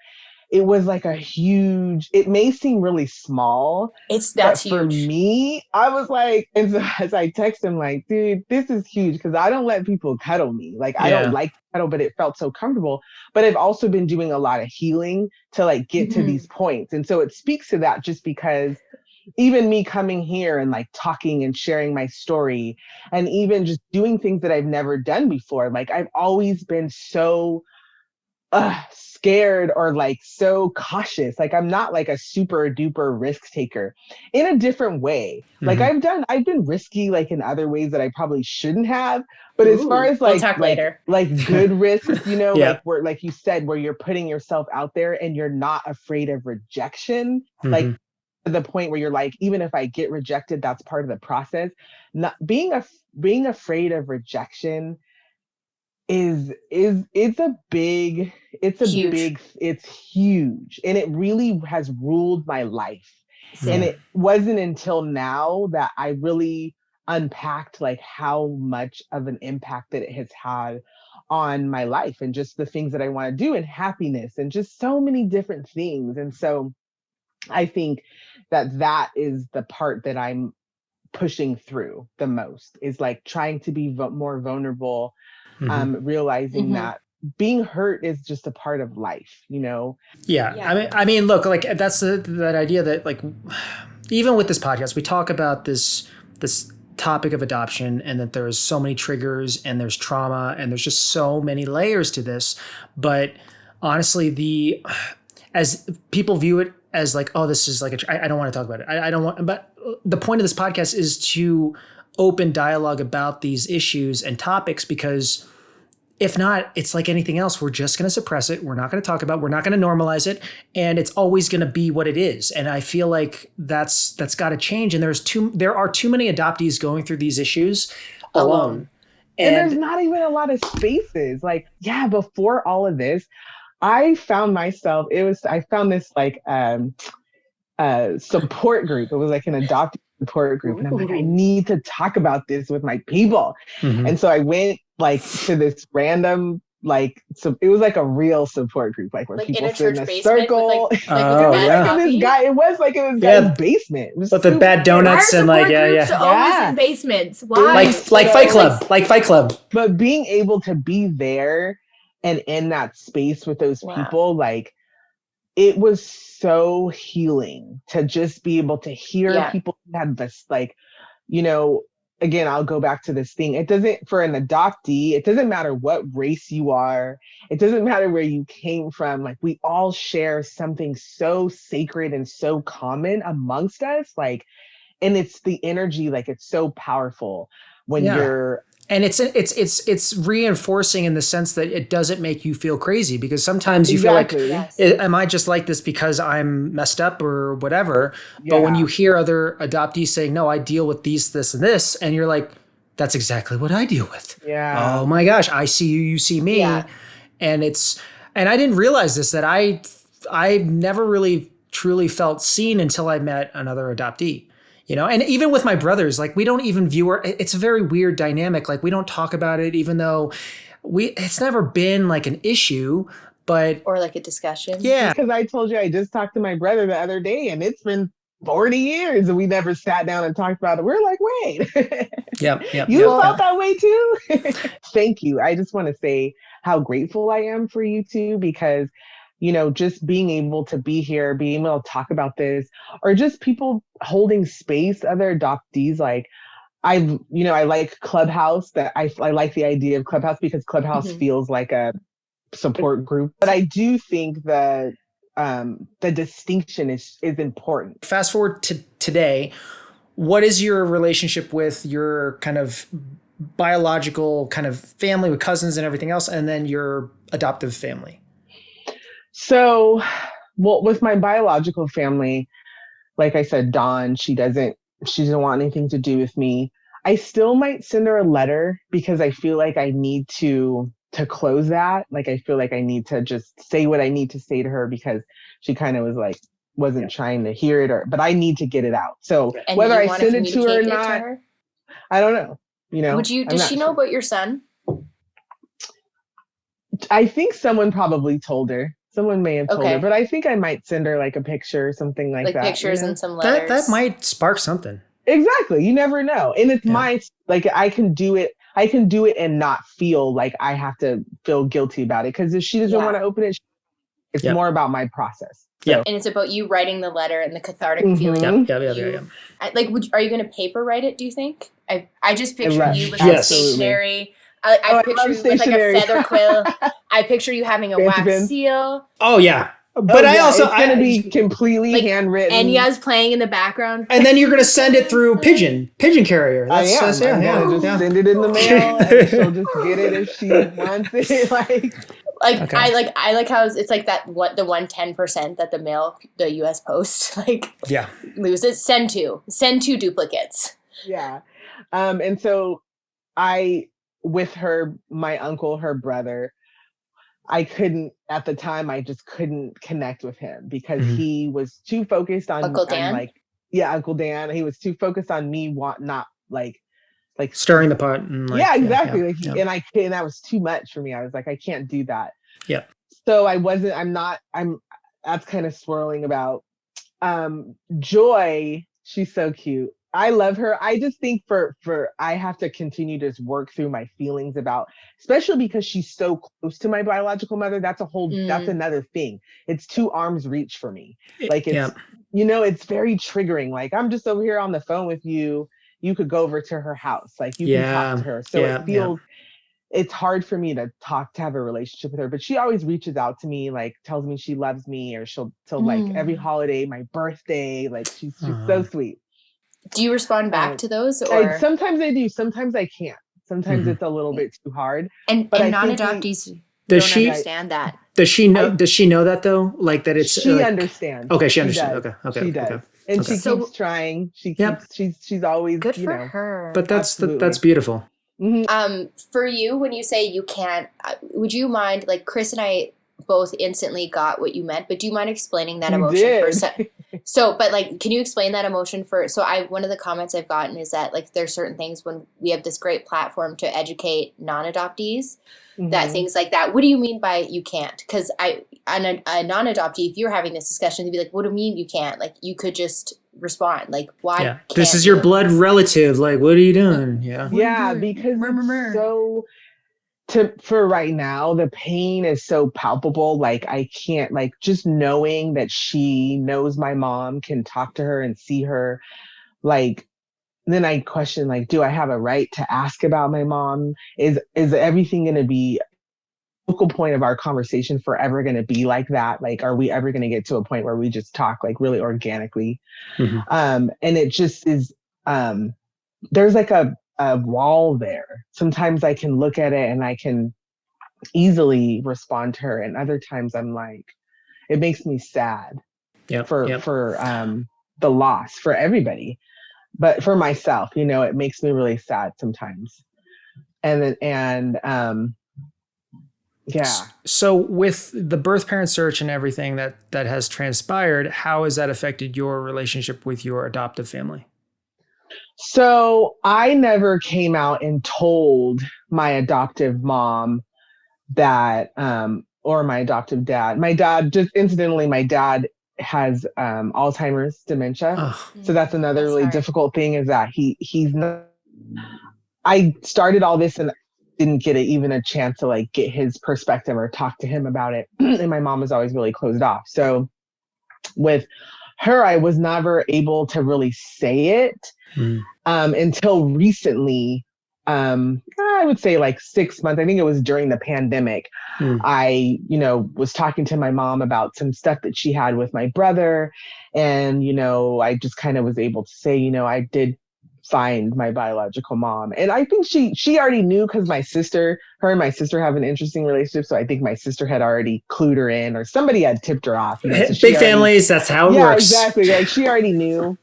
It was like it may seem really small. That's for huge. Me, I was like, and so as I text him, like, dude, this is huge, because I don't let people cuddle me. Like, I don't like cuddle, but it felt so comfortable. But I've also been doing a lot of healing to like get to these points. And so it speaks to that, just because even me coming here and like talking and sharing my story, and even just doing things that I've never done before. Like, I've always been so scared, or like so cautious. Like, I'm not like a super duper risk taker in a different way. Like, I've been risky like in other ways that I probably shouldn't have. But as far as like, we'll talk later. Like good risks, like where, like you said, where you're putting yourself out there and you're not afraid of rejection, like to the point where you're like, even if I get rejected, that's part of the process. Not being afraid of rejection it's huge, and it really has ruled my life. And it wasn't until now that I really unpacked like how much of an impact that it has had on my life, and just the things that I want to do, and happiness, and just so many different things. And so I think that is the part that I'm pushing through the most, is like trying to be more vulnerable, realizing that being hurt is just a part of life, I mean look, like that's that idea that, like, even with this podcast we talk about this topic of adoption, and that there's so many triggers, and there's trauma, and there's just so many layers to this. But honestly, as people view it as like, oh, this is like I don't want to talk about it. I don't want, but the point of this podcast is to open dialogue about these issues and topics, because if not, it's like anything else. We're just going to suppress it. We're not going to talk about it. We're not going to normalize it. And it's always going to be what it is. And I feel like that's got to change. And there are too many adoptees going through these issues alone. And there's not even a lot of spaces. Like, before all of this, I found myself, I found this like support group. It was like an adoptee support group. And I'm like, I need to talk about this with my people. And so I went like to this random, like, so it was like a real support group, like where like people in a sit in church a basement circle. with this guy. It was like in this guy's basement. It was but the bad donuts and like always in basements. Why? Like Fight Club, like Fight Club. But being able to be there and in that space with those people, like, it was so healing to just be able to hear people who had this, like, you know, again, I'll go back to this thing. It doesn't, for an adoptee, it doesn't matter what race you are. It doesn't matter where you came from. Like, we all share something so sacred and so common amongst us. Like, and it's the energy, like, it's so powerful when you're. And it's reinforcing in the sense that it doesn't make you feel crazy, because sometimes you feel like, am I just like this because I'm messed up or whatever? But when you hear other adoptees saying, no, I deal with this, and this, and you're like, that's exactly what I deal with. Yeah. Oh my gosh, I see you, you see me. Yeah. And I didn't realize this, that I never really truly felt seen until I met another adoptee. You know, and even with my brothers, like, we don't even view it's a very weird dynamic. Like, we don't talk about it, even though it's never been like an issue, or like a discussion. Yeah. Because I told you, I just talked to my brother the other day, and it's been 40 years and we never sat down and talked about it. We're like, wait, you felt that way too? Thank you. I just want to say how grateful I am for you two, because you know, just being able to be here, being able to talk about this, or just people holding space, other adoptees. Like, I like Clubhouse. That I like the idea of Clubhouse, because Clubhouse feels like a support group. But I do think that the distinction is important. Fast forward to today, what is your relationship with your kind of biological kind of family with cousins and everything else, and then your adoptive family? So, well, with my biological family, like I said, Dawn, she doesn't want anything to do with me. I still might send her a letter, because I feel like I need to close that. Like, I feel like I need to just say what I need to say to her, because she kind of was like, wasn't trying to hear it, but I need to get it out. So whether I send it to her or not, I don't know. You know, does she know about your son? I think someone probably told her. Someone may have told her, but I think I might send her like a picture or something like that. Like pictures and some letters. That might spark something. Exactly. You never know. And it's like, I can do it and not feel like I have to feel guilty about it. Because if she doesn't want to open it, it's more about my process. Yeah. And it's about you writing the letter and the cathartic feeling. Yeah. Like, are you going to paper write it, do you think? I just picture you with a stationery. I picture you with like a feather quill. I picture you having a wax seal. Oh yeah. But I also, it's going to be completely handwritten. Enya's playing in the background. And then you're going to send it through pigeon carrier. I'm just send it in the mail, and she'll just get it if she wants it. I like how it's like that, what the 110% that the US Post loses. Send two duplicates. Yeah. And so with my uncle, her brother, I couldn't, at the time, I just couldn't connect with him, because he was too focused on Uncle Dan. Uncle Dan. He was too focused on me not stirring the pot. And exactly. And that was too much for me. I was like, I can't do that. Yeah. So that's kind of swirling about Joy. She's so cute. I love her. I just think I have to continue to work through my feelings about, especially because she's so close to my biological mother. That's another thing. It's 2 arms reach for me. Like, it's, it's very triggering. Like, I'm just over here on the phone with you. You could go over to her house. Like, you can talk to her. So it feels, it's hard for me to have a relationship with her, but she always reaches out to me, like tells me she loves me, or she'll like every holiday, my birthday, like she's so sweet. Do you respond back to those? Or sometimes I do. Sometimes I can't. Sometimes it's a little bit too hard. And non-adoptees don't understand that. Does she know? Does she know that though? Like that it's. She understands. Okay, she understands. Okay. She does. Okay. And she keeps trying. She keeps. She's always good for her. But that's beautiful. Mm-hmm. For you, when you say you can't, would you mind? Like, Chris and I both instantly got what you meant, but do you mind explaining that emotion for a second? So, but like, can you explain that emotion one of the comments I've gotten is that like, there's certain things when we have this great platform to educate non-adoptees, that things like that. What do you mean by you can't? Because a non-adoptee, if you're having this discussion, they'd be like, what do you mean you can't? Like, you could just respond. Like, why? Yeah. This is your blood relative. Like, what are you doing? Yeah. Yeah, because it's so... for right now, the pain is so palpable. Like, I can't, like, just knowing that she knows my mom, can talk to her and see her, like, then I question, like, do I have a right to ask about my mom? Is everything going to be focal point of our conversation forever going to be like that? Like, are we ever going to get to a point where we just talk like really organically? And it just is, there's like a wall there. Sometimes I can look at it and I can easily respond to her, and other times I'm like, it makes me sad for the loss for everybody, but for myself, it makes me really sad sometimes. So with the birth parent search and everything that has transpired, how has that affected your relationship with your adoptive family? So I never came out and told my adoptive mom that, or my adoptive dad. My dad, just incidentally, my dad has Alzheimer's, dementia. So that's another really difficult thing, is that he's not... I started all this and didn't get even a chance to like get his perspective or talk to him about it. And my mom was always really closed off. So with her, I was never able to really say it until recently. I would say like 6 months. I think it was during the pandemic. I, was talking to my mom about some stuff that she had with my brother. And, I just kind of was able to say, I did find my biological mom. And I think she already knew, because her and my sister have an interesting relationship. So I think my sister had already clued her in, or somebody had tipped her off. So big families, that's how it works. Yeah, exactly. Like, she already knew.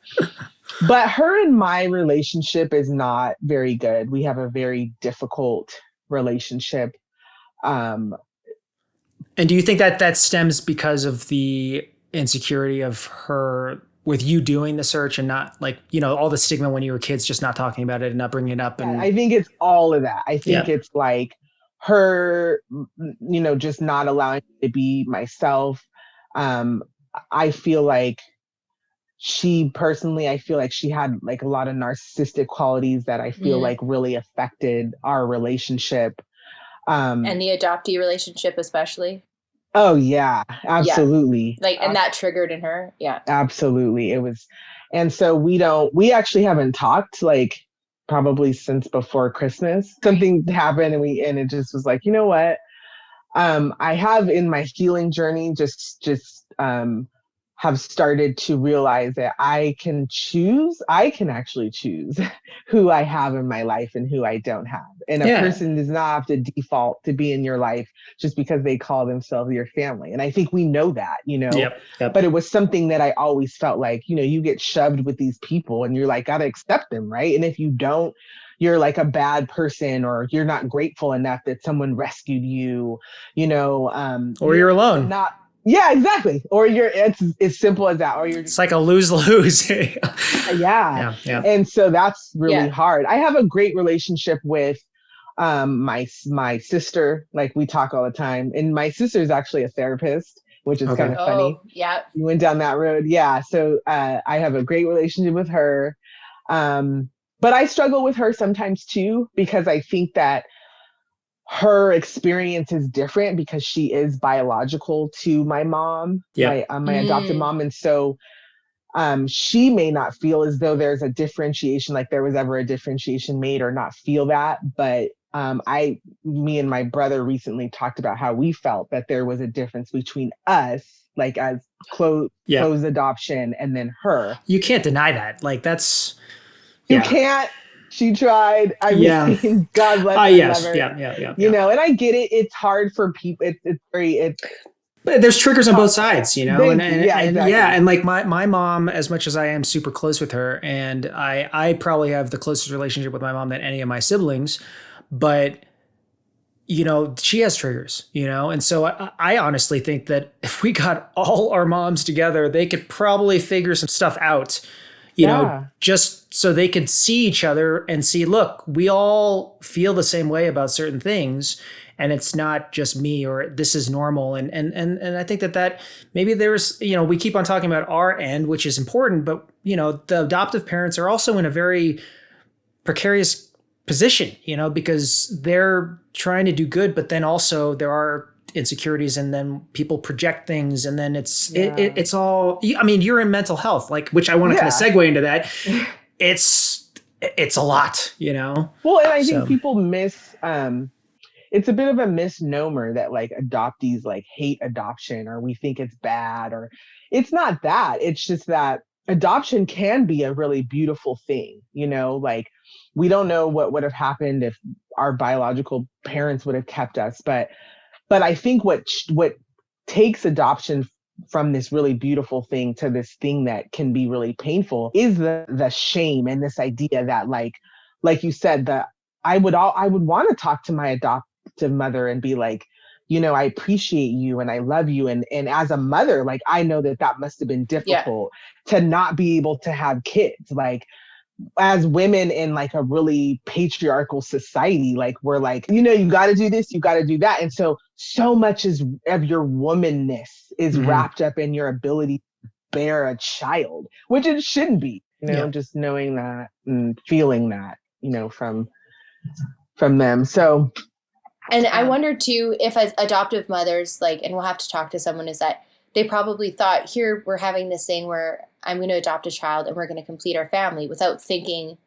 But her and my relationship is not very good. We have a very difficult relationship. And do you think that stems because of the insecurity of her with you doing the search, and not like, all the stigma when you were kids, just not talking about it and not bringing it up? And I think it's all of that. I think it's like her, just not allowing me to be myself. I feel like she had like a lot of narcissistic qualities that I feel like really affected our relationship. And the adoptee relationship especially. Oh yeah, absolutely. Yeah. Like, and that triggered in her. Yeah, absolutely. It was. And so we actually haven't talked like probably since before Christmas. Something happened and it just was like, you know what? I have in my healing journey just have started to realize that I can actually choose who I have in my life and who I don't have. And a person does not have to default to be in your life just because they call themselves your family. And I think we know that, Yep. But it was something that I always felt like, you get shoved with these people and you're like, gotta accept them, right? And if you don't, you're like a bad person, or you're not grateful enough that someone rescued you, or you're alone. Yeah, exactly. Or it's as simple as that. Or it's like a lose-lose. Yeah. And so that's really hard. I have a great relationship with my sister. Like, we talk all the time. And my sister is actually a therapist, which is kind of funny. Yeah. We went down that road. Yeah. So I have a great relationship with her. But I struggle with her sometimes too, because I think that her experience is different because she is biological to my mom, my adopted mom. And so she may not feel as though there's a differentiation, like there was ever a differentiation made, or not feel that. But me and my brother recently talked about how we felt that there was a difference between us, like as closed adoption, and then her. You can't deny that. Like, that's... You can't. She tried. I mean, God bless her. Yes. Love her. Yeah. And I get it. It's hard for people. But there's triggers on both sides, Exactly. And like my mom, as much as I am super close with her, and I probably have the closest relationship with my mom than any of my siblings, but she has triggers, and so I honestly think that if we got all our moms together, they could probably figure some stuff out, just so they could see each other and see, look, we all feel the same way about certain things. And it's not just me, or this is normal. And I think that maybe there's, we keep on talking about our end, which is important, but the adoptive parents are also in a very precarious position, because they're trying to do good, but then also there are insecurities, and then people project things, and then it's all, you're in mental health, which I want to kind of segue into that. It's a lot, Well, and I think people miss, it's a bit of a misnomer that adoptees hate adoption, or we think it's bad, or it's not that. It's just that adoption can be a really beautiful thing. We don't know what would have happened if our biological parents would have kept us. But I think what takes adoption from this really beautiful thing to this thing that can be really painful is the shame, and this idea that like you said, I would want to talk to my adoptive mother and be like, I appreciate you and I love you. And as a mother, I know that must have been difficult to not be able to have kids. As women in a really patriarchal society, we're you got to do this, you got to do that. And so much of your womanness is wrapped up in your ability to bear a child, which it shouldn't be, just knowing that and feeling that, from them. So, and I wonder too, if as adoptive mothers, and we'll have to talk to someone, is that they probably thought, here we're having this thing where I'm going to adopt a child and we're going to complete our family, without thinking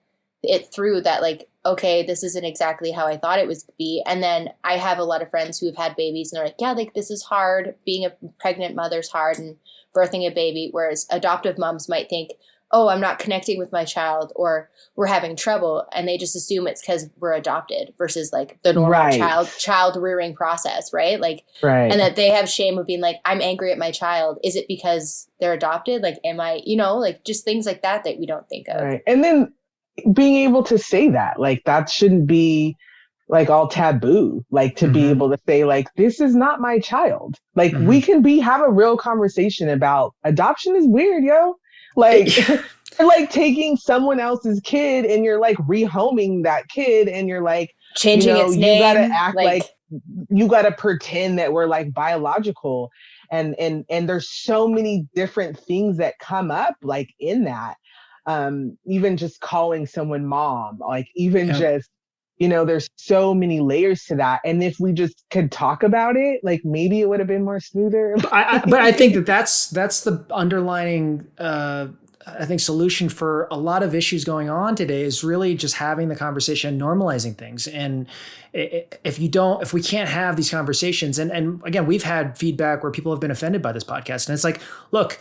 it through that, okay, this isn't exactly how I thought it was to be. And then I have a lot of friends who have had babies and they're like, yeah, this is hard. Being a pregnant mother's hard, and birthing a baby. Whereas adoptive moms might think, oh, I'm not connecting with my child, or we're having trouble. And they just assume it's because we're adopted, versus the normal child rearing process. Right. And that they have shame of being I'm angry at my child. Is it because they're adopted? Am I, just things like that we don't think of. Right. And then being able to say that, that shouldn't be all taboo, to be able to say this is not my child. We can have a real conversation about adoption is weird, yo. You're taking someone else's kid and you're rehoming that kid, and you're changing its name. You gotta act you gotta pretend that we're biological, and there's so many different things that come up in that. Even just calling someone mom, just there's so many layers to that. And if we just could talk about it, maybe it would have been more smoother. But I think that's the underlining I think solution for a lot of issues going on today, is really just having the conversation, normalizing things. And if we can't have these conversations, and again, we've had feedback where people have been offended by this podcast, and it's look,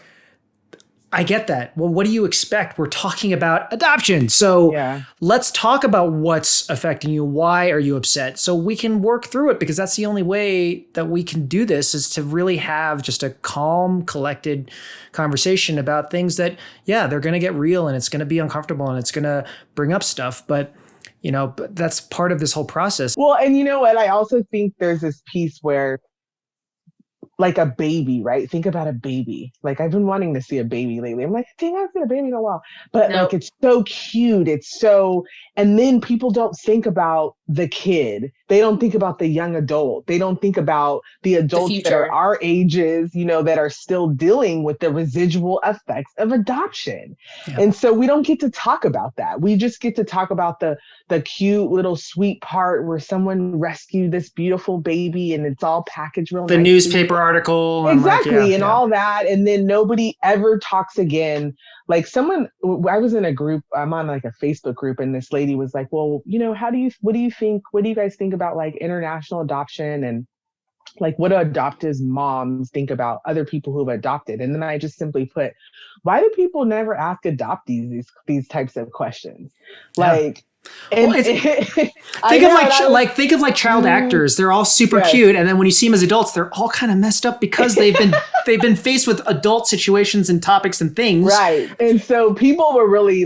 I get that. Well, what do you expect? We're talking about adoption. So let's talk about what's affecting you. Why are you upset? So we can work through it, because that's the only way that we can do this, is to really have just a calm, collected conversation about things that, they're going to get real, and it's going to be uncomfortable, and it's going to bring up stuff. But, but that's part of this whole process. Well, and you know what? I also think there's this piece where, a baby, right? Think about a baby. I've been wanting to see a baby lately. I'm dang, I haven't seen a baby in a while. But it's so cute. And then people don't think about the kid. They don't think about the young adult. They don't think about the adults that are our ages, that are still dealing with the residual effects of adoption. Yeah. And so we don't get to talk about that. We just get to talk about the cute little sweet part where someone rescued this beautiful baby and it's all packaged real the nicely. Newspaper article. Exactly. And all that. And then nobody ever talks again. I was in a group, I'm on a Facebook group, and this lady was like, well, what do you guys think about international adoption, and what do adoptive moms think about other people who've adopted? And then I just simply put, why do people never ask adoptees these types of questions? And think of child actors. They're all super cute, and then when you see them as adults, they're all kind of messed up because they've been faced with adult situations and topics and things. Right. And so people were really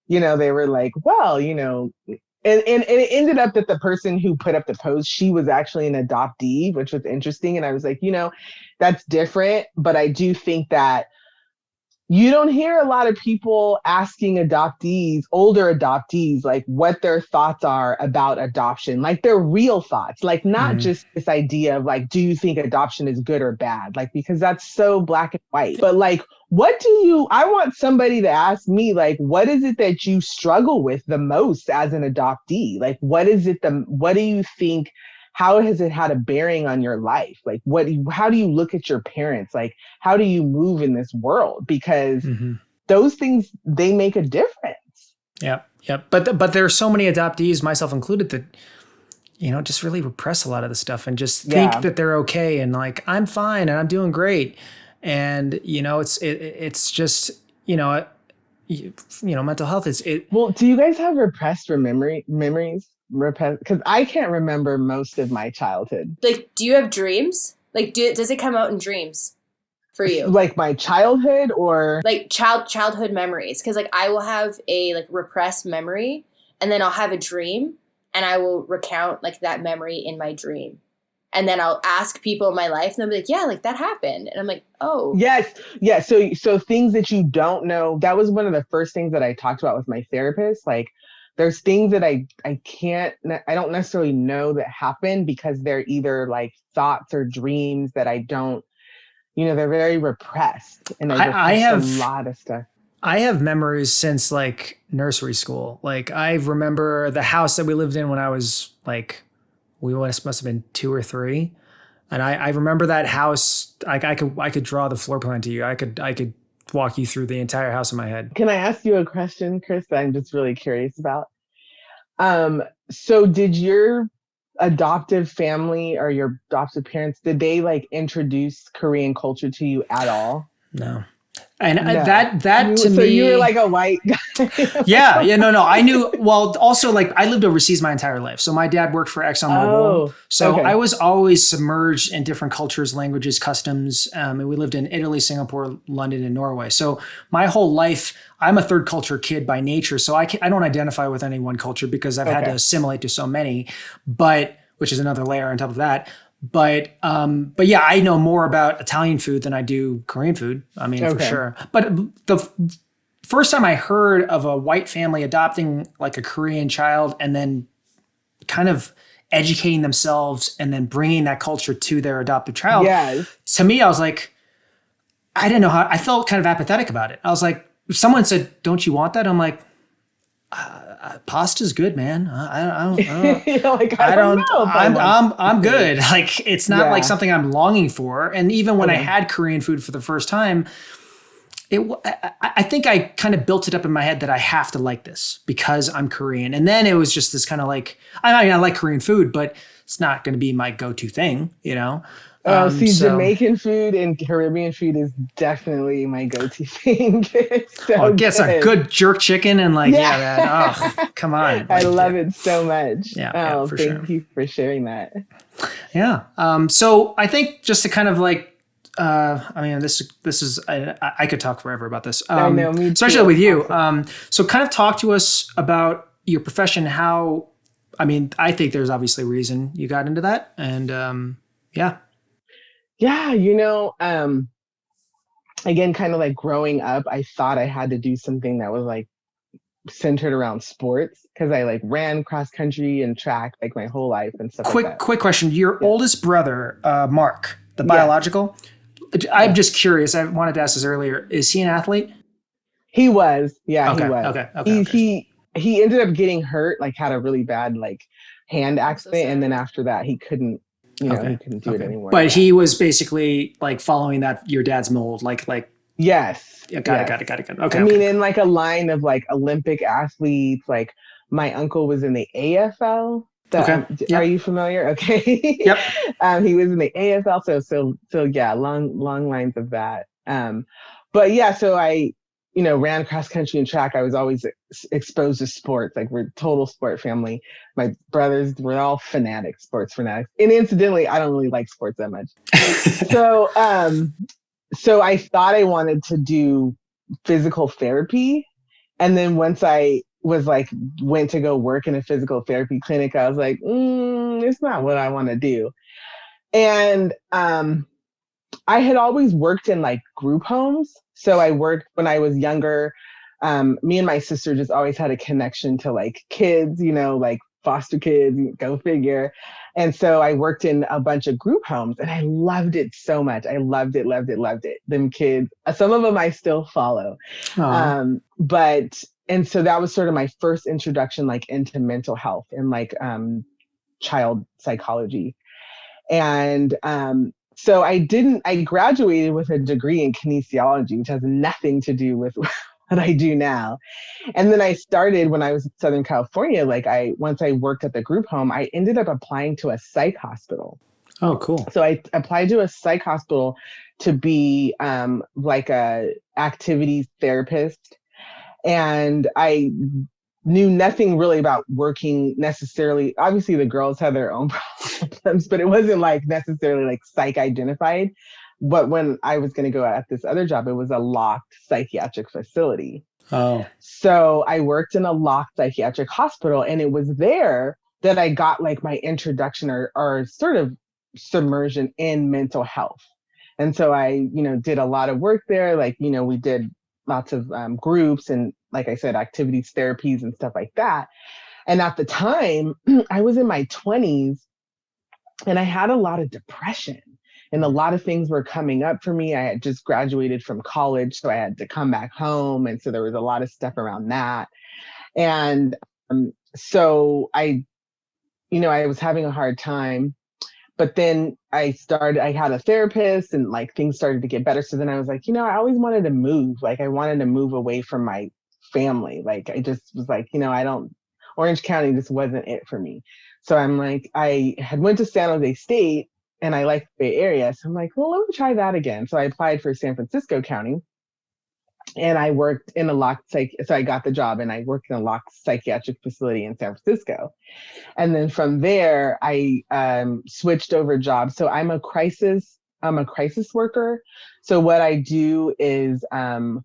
they were well, And it ended up that the person who put up the post, she was actually an adoptee, which was interesting. And I was like, that's different. But I do think that you don't hear a lot of people asking adoptees, older adoptees, like what their thoughts are about adoption, like their real thoughts, like not just this idea of like, do you think adoption is good or bad? Like, because that's so black and white. But like, I want somebody to ask me, like, what is it that you struggle with the most as an adoptee? Like, what do you think? How has it had a bearing on your life? Like, how do you look at your parents? Like, how do you move in this world? Because those things, they make a difference. Yeah. Yeah. But there are so many adoptees, myself included, that, just really repress a lot of the stuff and just think that they're okay. And like, I'm fine and I'm doing great. And, it's just, mental health is it. Well, do you guys have repressed memories? Because I can't remember most of my childhood. Like, do you have dreams? Like, does it come out in dreams for you? Like my childhood or like childhood memories? Because like I will have a like repressed memory, and then I'll have a dream, and I will recount like that memory in my dream, and then I'll ask people in my life, and they'll be like, "Yeah, like that happened," and I'm like, "Oh, yes, yeah." So things that you don't know. That was one of the first things that I talked about with my therapist, like. There's things that I don't necessarily know that happen because they're either like thoughts or dreams that I don't, they're very repressed. And I have a lot of stuff. I have memories since like nursery school. Like I remember the house that we lived in when I was like, we must have been 2 or 3. And I remember that house. I could draw the floor plan to you. I could walk you through the entire house in my head. Can I ask you a question, Chris, that I'm just really curious about? So did your adoptive family or your adoptive parents, did they like introduce Korean culture to you at all? No. And that to so me. So you were like a white guy. Yeah. No. I knew. Well, also like I lived overseas my entire life. So my dad worked for ExxonMobil. So I was always submerged in different cultures, languages, customs. And we lived in Italy, Singapore, London, and Norway. So my whole life, I'm a third culture kid by nature. So I don't identify with any one culture because I've had to assimilate to so many, which is another layer on top of that. But yeah, I know more about Italian food than I do Korean food. I mean, for sure. But the first time I heard of a white family adopting like a Korean child and then kind of educating themselves and then bringing that culture to their adopted child, to me, I was like, I didn't know how, I felt kind of apathetic about it. I was like, if someone said, "Don't you want that?" I'm like, pasta's good, man. I don't know. I'm good. Like, it's not like something I'm longing for. And even when I had Korean food for the first time, I think I kind of built it up in my head that I have to like this because I'm Korean. And then it was just this kind of like, I like Korean food, but it's not going to be my go-to thing, Jamaican food and Caribbean food is definitely my go-to thing. I guess a good jerk chicken and like, man, oh, come on. I love it so much. Yeah, for sure. Thank you for sharing that. Yeah. So I think just to kind of like, this is, I could talk forever about this, I know, me too. Especially with you. So kind of talk to us about your profession, I think there's obviously a reason you got into that. And Yeah, again, kind of like growing up, I thought I had to do something that was like centered around sports because I like ran cross country and track like my whole life and stuff like that. Quick question. Your oldest brother, Mark, the biological, I'm just curious. I wanted to ask this earlier. Is he an athlete? He was. Yeah, he was. Okay. He ended up getting hurt, like had a really bad like hand accident. And then after that, he couldn't. He couldn't do it anymore. But he was basically like following your dad's mold, like. Yes. Yeah, got it. Okay. I mean, in like a line of like Olympic athletes, like my uncle was in the AFL. Are you familiar? Okay. Yep. He was in the AFL. So yeah, long lines of that. But yeah, so I, ran cross country and track. I was always exposed to sports. Like we're a total sport family. My brothers were all sports fanatics. And incidentally, I don't really like sports that much. So I thought I wanted to do physical therapy. And then once I was like, went to go work in a physical therapy clinic, I was like, it's not what I want to do. And I had always worked in like group homes. So I worked when I was younger. Me and my sister just always had a connection to like kids, like foster kids, go figure. And so I worked in a bunch of group homes and I loved it so much. I loved it. Them kids, some of them I still follow. And so that was sort of my first introduction, like into mental health and like child psychology. And so I graduated with a degree in kinesiology, which has nothing to do with what I do now. And then I started when I was in Southern California, once I worked at the group home, I ended up applying to a psych hospital. Oh, cool. So I applied to a psych hospital to be like a activities therapist. And I knew nothing really about working necessarily. Obviously, the girls had their own problems, but it wasn't like necessarily like psych identified. But when I was going to go at this other job, it was a locked psychiatric facility. Oh. So I worked in a locked psychiatric hospital, and it was there that I got like my introduction or sort of submersion in mental health. And so I, did a lot of work there. Like, we did lots of groups and, like I said, activities, therapies and stuff like that. And at the time, I was in my 20s and I had a lot of depression and a lot of things were coming up for me. I had just graduated from college, so I had to come back home. And so there was a lot of stuff around that. And so I was having a hard time. But then I had a therapist and like things started to get better. So then I was like, I always wanted to move. Like I wanted to move away from my family. Like I just was like, Orange County just wasn't it for me. So I'm like, I had went to San Jose State and I liked the Bay Area. So I'm like, well, let me try that again. So I applied for San Francisco County and I worked in so I got the job and I worked in a locked psychiatric facility in San Francisco. And then from there, I switched over jobs. So I'm a crisis worker. So what I do is San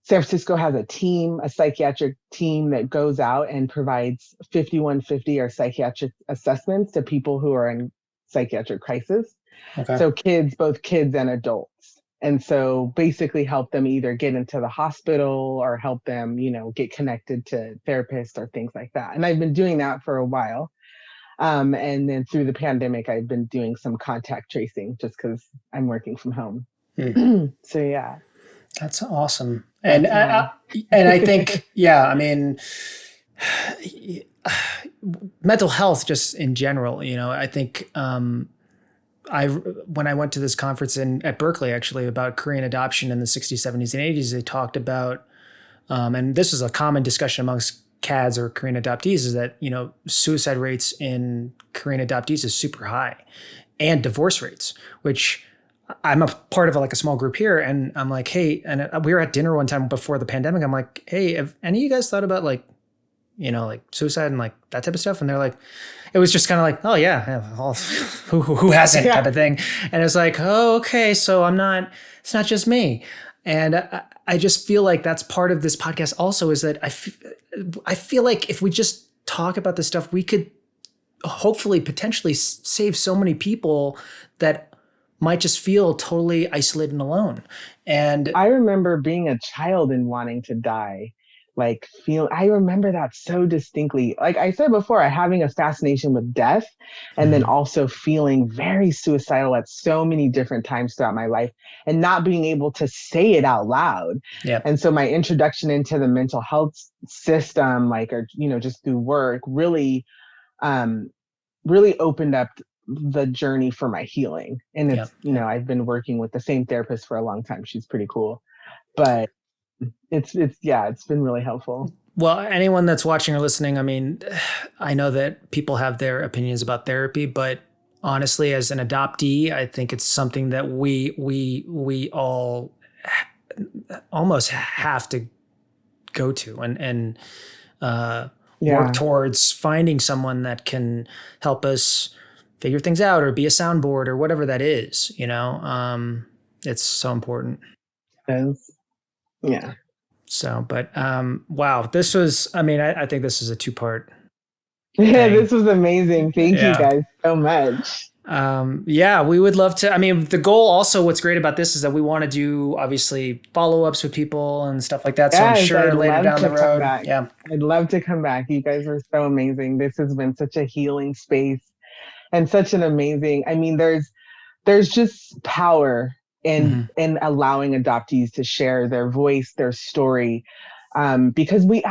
Francisco has a psychiatric team that goes out and provides 5150 or psychiatric assessments to people who are in psychiatric crisis. Okay. So both kids and adults. And so basically help them either get into the hospital or help them, get connected to therapists or things like that. And I've been doing that for a while. And then through the pandemic, I've been doing some contact tracing just because I'm working from home. So, yeah. That's awesome. And I think, I mean, mental health just in general, I think when I went to this conference at Berkeley, actually, about Korean adoption in the 60s, 70s, and 80s, they talked about, and this was a common discussion amongst CADs or Korean adoptees, is that, suicide rates in Korean adoptees is super high, and divorce rates, which I'm a part of a small group here. And I'm like, hey, and we were at dinner one time before the pandemic. I'm like, hey, have any of you guys thought about like suicide and like that type of stuff? And they're like, it was just kind of like, oh yeah, who hasn't type of thing. And it's like, oh, okay. So it's not just me. And I just feel like that's part of this podcast also, is that I feel like if we just talk about this stuff, we could hopefully potentially save so many people that might just feel totally isolated and alone. And I remember being a child and wanting to die. I remember that so distinctly. Like I said before, having a fascination with death and then also feeling very suicidal at so many different times throughout my life and not being able to say it out loud. Yeah. And so my introduction into the mental health system, just through work, really opened up the journey for my healing. And it's, I've been working with the same therapist for a long time. She's pretty cool, but it's been really helpful. Well, anyone that's watching or listening, I mean, I know that people have their opinions about therapy, but honestly, as an adoptee, I think it's something that we all almost have to go to and work towards finding someone that can help us figure things out or be a soundboard or whatever that is, it's so important. Yeah. So, but wow, this was, I mean, I think this is a 2-part. Yeah, this was amazing. Thank you guys so much. Yeah, we would love to. I mean, the goal also, what's great about this is that we want to do obviously follow-ups with people and stuff like that. So I'm sure later down the road. Yeah. I'd love to come back. You guys are so amazing. This has been such a healing space and such an amazing, I mean, there's just power in allowing adoptees to share their voice, their story. Because we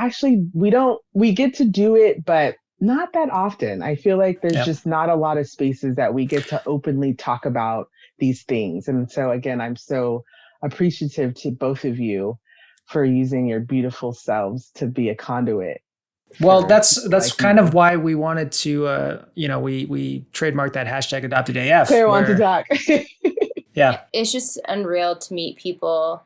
get to do it, but not that often. I feel like there's just not a lot of spaces that we get to openly talk about these things. And so again, I'm so appreciative to both of you for using your beautiful selves to be a conduit. Well, that's kind of why we wanted to, we trademarked that hashtag #AdoptedAF. Claire wants to talk. Yeah. It's just unreal to meet people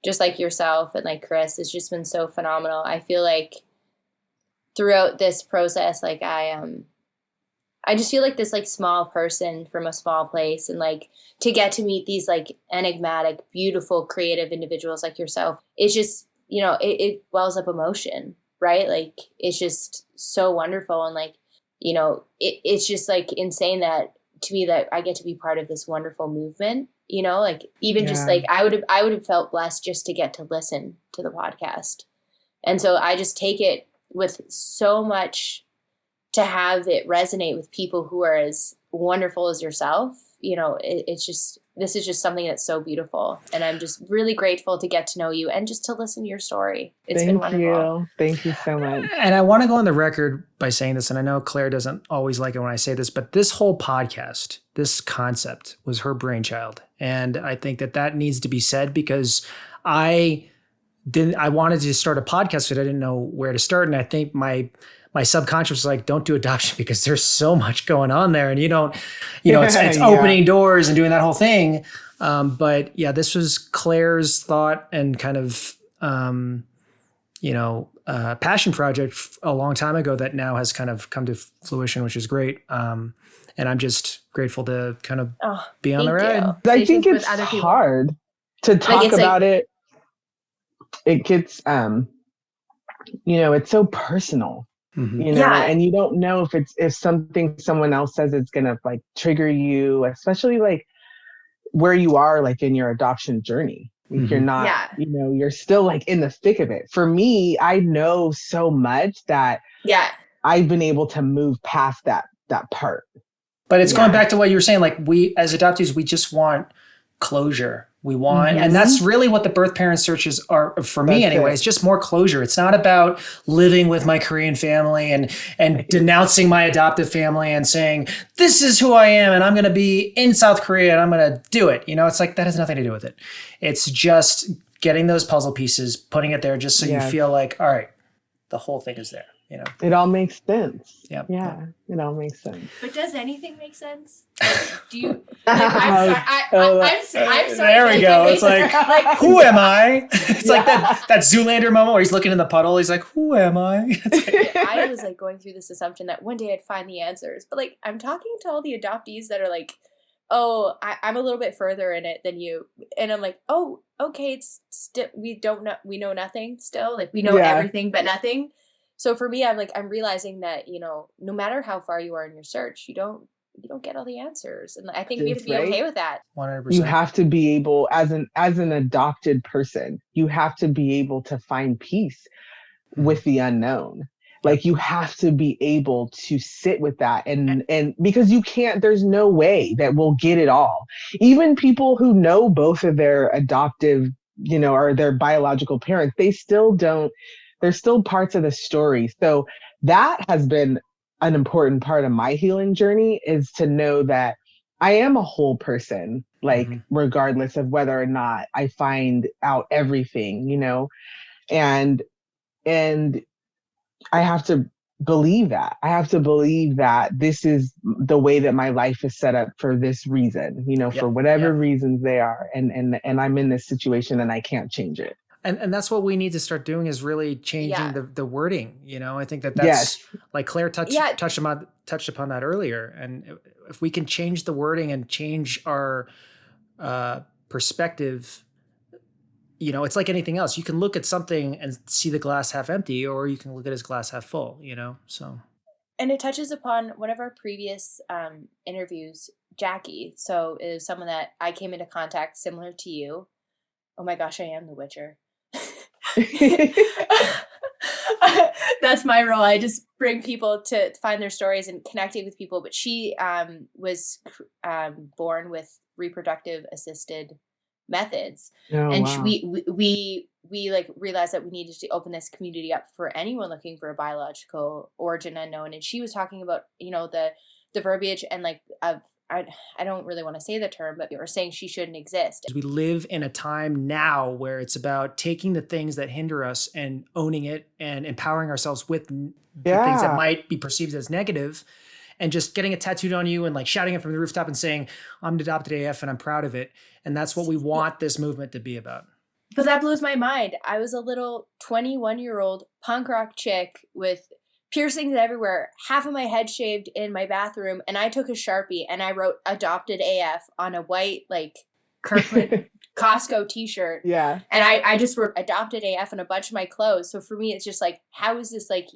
just like yourself and like Chris. It's just been so phenomenal. I feel like throughout this process, like I just feel like this like small person from a small place, and like to get to meet these like enigmatic, beautiful, creative individuals like yourself, it's just, it wells up emotion, right? Like it's just so wonderful. And like, it's just like insane that to me that I get to be part of this wonderful movement, like even just like I would have felt blessed just to get to listen to the podcast. And so I just take it with so much to have it resonate with people who are as wonderful as yourself. This is just something that's so beautiful. And I'm just really grateful to get to know you and just to listen to your story. It's been wonderful. Thank you so much. And I want to go on the record by saying this, and I know Claire doesn't always like it when I say this, but this whole podcast, this concept was her brainchild. And I think that needs to be said, because I wanted to start a podcast, but I didn't know where to start. And I think my subconscious was like, don't do adoption because there's so much going on there. And it's opening doors and doing that whole thing. But yeah, this was Claire's thought and kind of, passion project a long time ago that now has kind of come to fruition, which is great. And I'm just grateful to kind of be on the ride. I think it's hard to talk about it. It gets, it's so personal, and you don't know if something someone else says it's going to like trigger you, especially like where you are like in your adoption journey. You're not, you're still like in the thick of it. For me, I know so much that I've been able to move past that part. But it's going back to what you were saying, like we as adoptees, we just want closure. We want, and that's really what the birth parent searches are for me anyway. It's just more closure. It's not about living with my Korean family and denouncing my adoptive family and saying, this is who I am and I'm going to be in South Korea and I'm going to do it. It's like, that has nothing to do with it. It's just getting those puzzle pieces, putting it there just so you feel like, all right, the whole thing is there. It all makes sense. Yep. Yeah, it all makes sense. But does anything make sense? Do you? I'm sorry. There we go. It's like who am I? It's like that Zoolander moment where he's looking in the puddle. He's like, who am I? I was like going through this assumption that one day I'd find the answers, but like I'm talking to all the adoptees that are like, oh, I'm a little bit further in it than you, and I'm like, oh, okay, it's still we know nothing still. Like we know everything but nothing. So for me, I'm realizing that, no matter how far you are in your search, you don't get all the answers. And I think we have to be okay with that. 100%. You have to be able, as an adopted person, you have to be able to find peace with the unknown. Like you have to be able to sit with that and because there's no way that we'll get it all. Even people who know both of their adoptive, or their biological parents, they still don't. There's still parts of the story. So that has been an important part of my healing journey, is to know that I am a whole person, like regardless of whether or not I find out everything, and I have to believe that. I have to believe that this is the way that my life is set up for this reason, for whatever reasons they are. And I'm in this situation and I can't change it. And that's what we need to start doing, is really changing the wording. I think that's like Claire touched upon that earlier. And if we can change the wording and change our perspective, it's like anything else. You can look at something and see the glass half empty, or you can look at his glass half full, so. And it touches upon one of our previous interviews, Jackie. So it was someone that I came into contact similar to you. Oh my gosh, I am the Witcher. That's my role. I just bring people to find their stories and connecting with people. But she was born with reproductive assisted methods, and wow. we like realized that we needed to open this community up for anyone looking for a biological origin unknown. And she was talking about the verbiage and like I don't really want to say the term, but you were saying she shouldn't exist. We live in a time now where it's about taking the things that hinder us and owning it and empowering ourselves with the things that might be perceived as negative, and just getting it tattooed on you and like shouting it from the rooftop and saying, I'm adopted AF and I'm proud of it. And that's what we want this movement to be about. But that blows my mind. I was a little 21-year-old punk rock chick with piercings everywhere, half of my head shaved in my bathroom, and I took a Sharpie and I wrote adopted AF on a white like Kirkland Costco t-shirt. Yeah. And I just wrote adopted AF on a bunch of my clothes. So for me, it's just like, how is this like,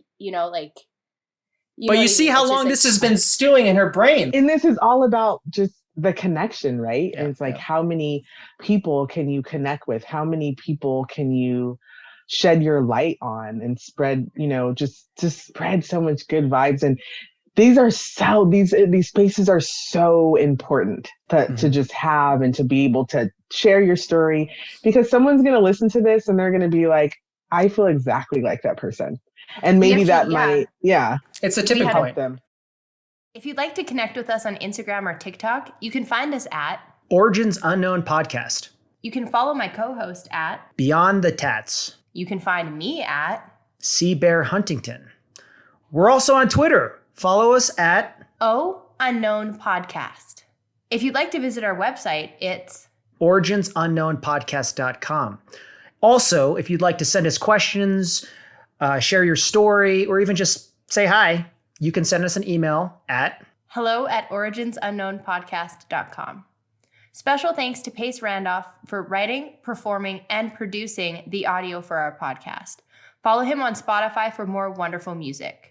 but you see how long this has been stewing in her brain. And this is all about just the connection, right? Yeah, and it's like, how many people can you connect with? How many people can you shed your light on and spread, just to spread so much good vibes? And these spaces are so important to just have and to be able to share your story, because someone's going to listen to this and they're going to be like, I feel exactly like that person. And maybe it's a tipping point. Them. If you'd like to connect with us on Instagram or TikTok, you can find us at Origins Unknown Podcast. You can follow my co-host at Beyond the Tats. You can find me at Sea Bear Huntington. We're also on Twitter. Follow us at Unknown Podcast. If you'd like to visit our website, it's originsunknownpodcast.com. Also, if you'd like to send us questions, share your story, or even just say hi, you can send us an email at hello@originsunknownpodcast.com. Special thanks to Pace Randolph for writing, performing, and producing the audio for our podcast. Follow him on Spotify for more wonderful music.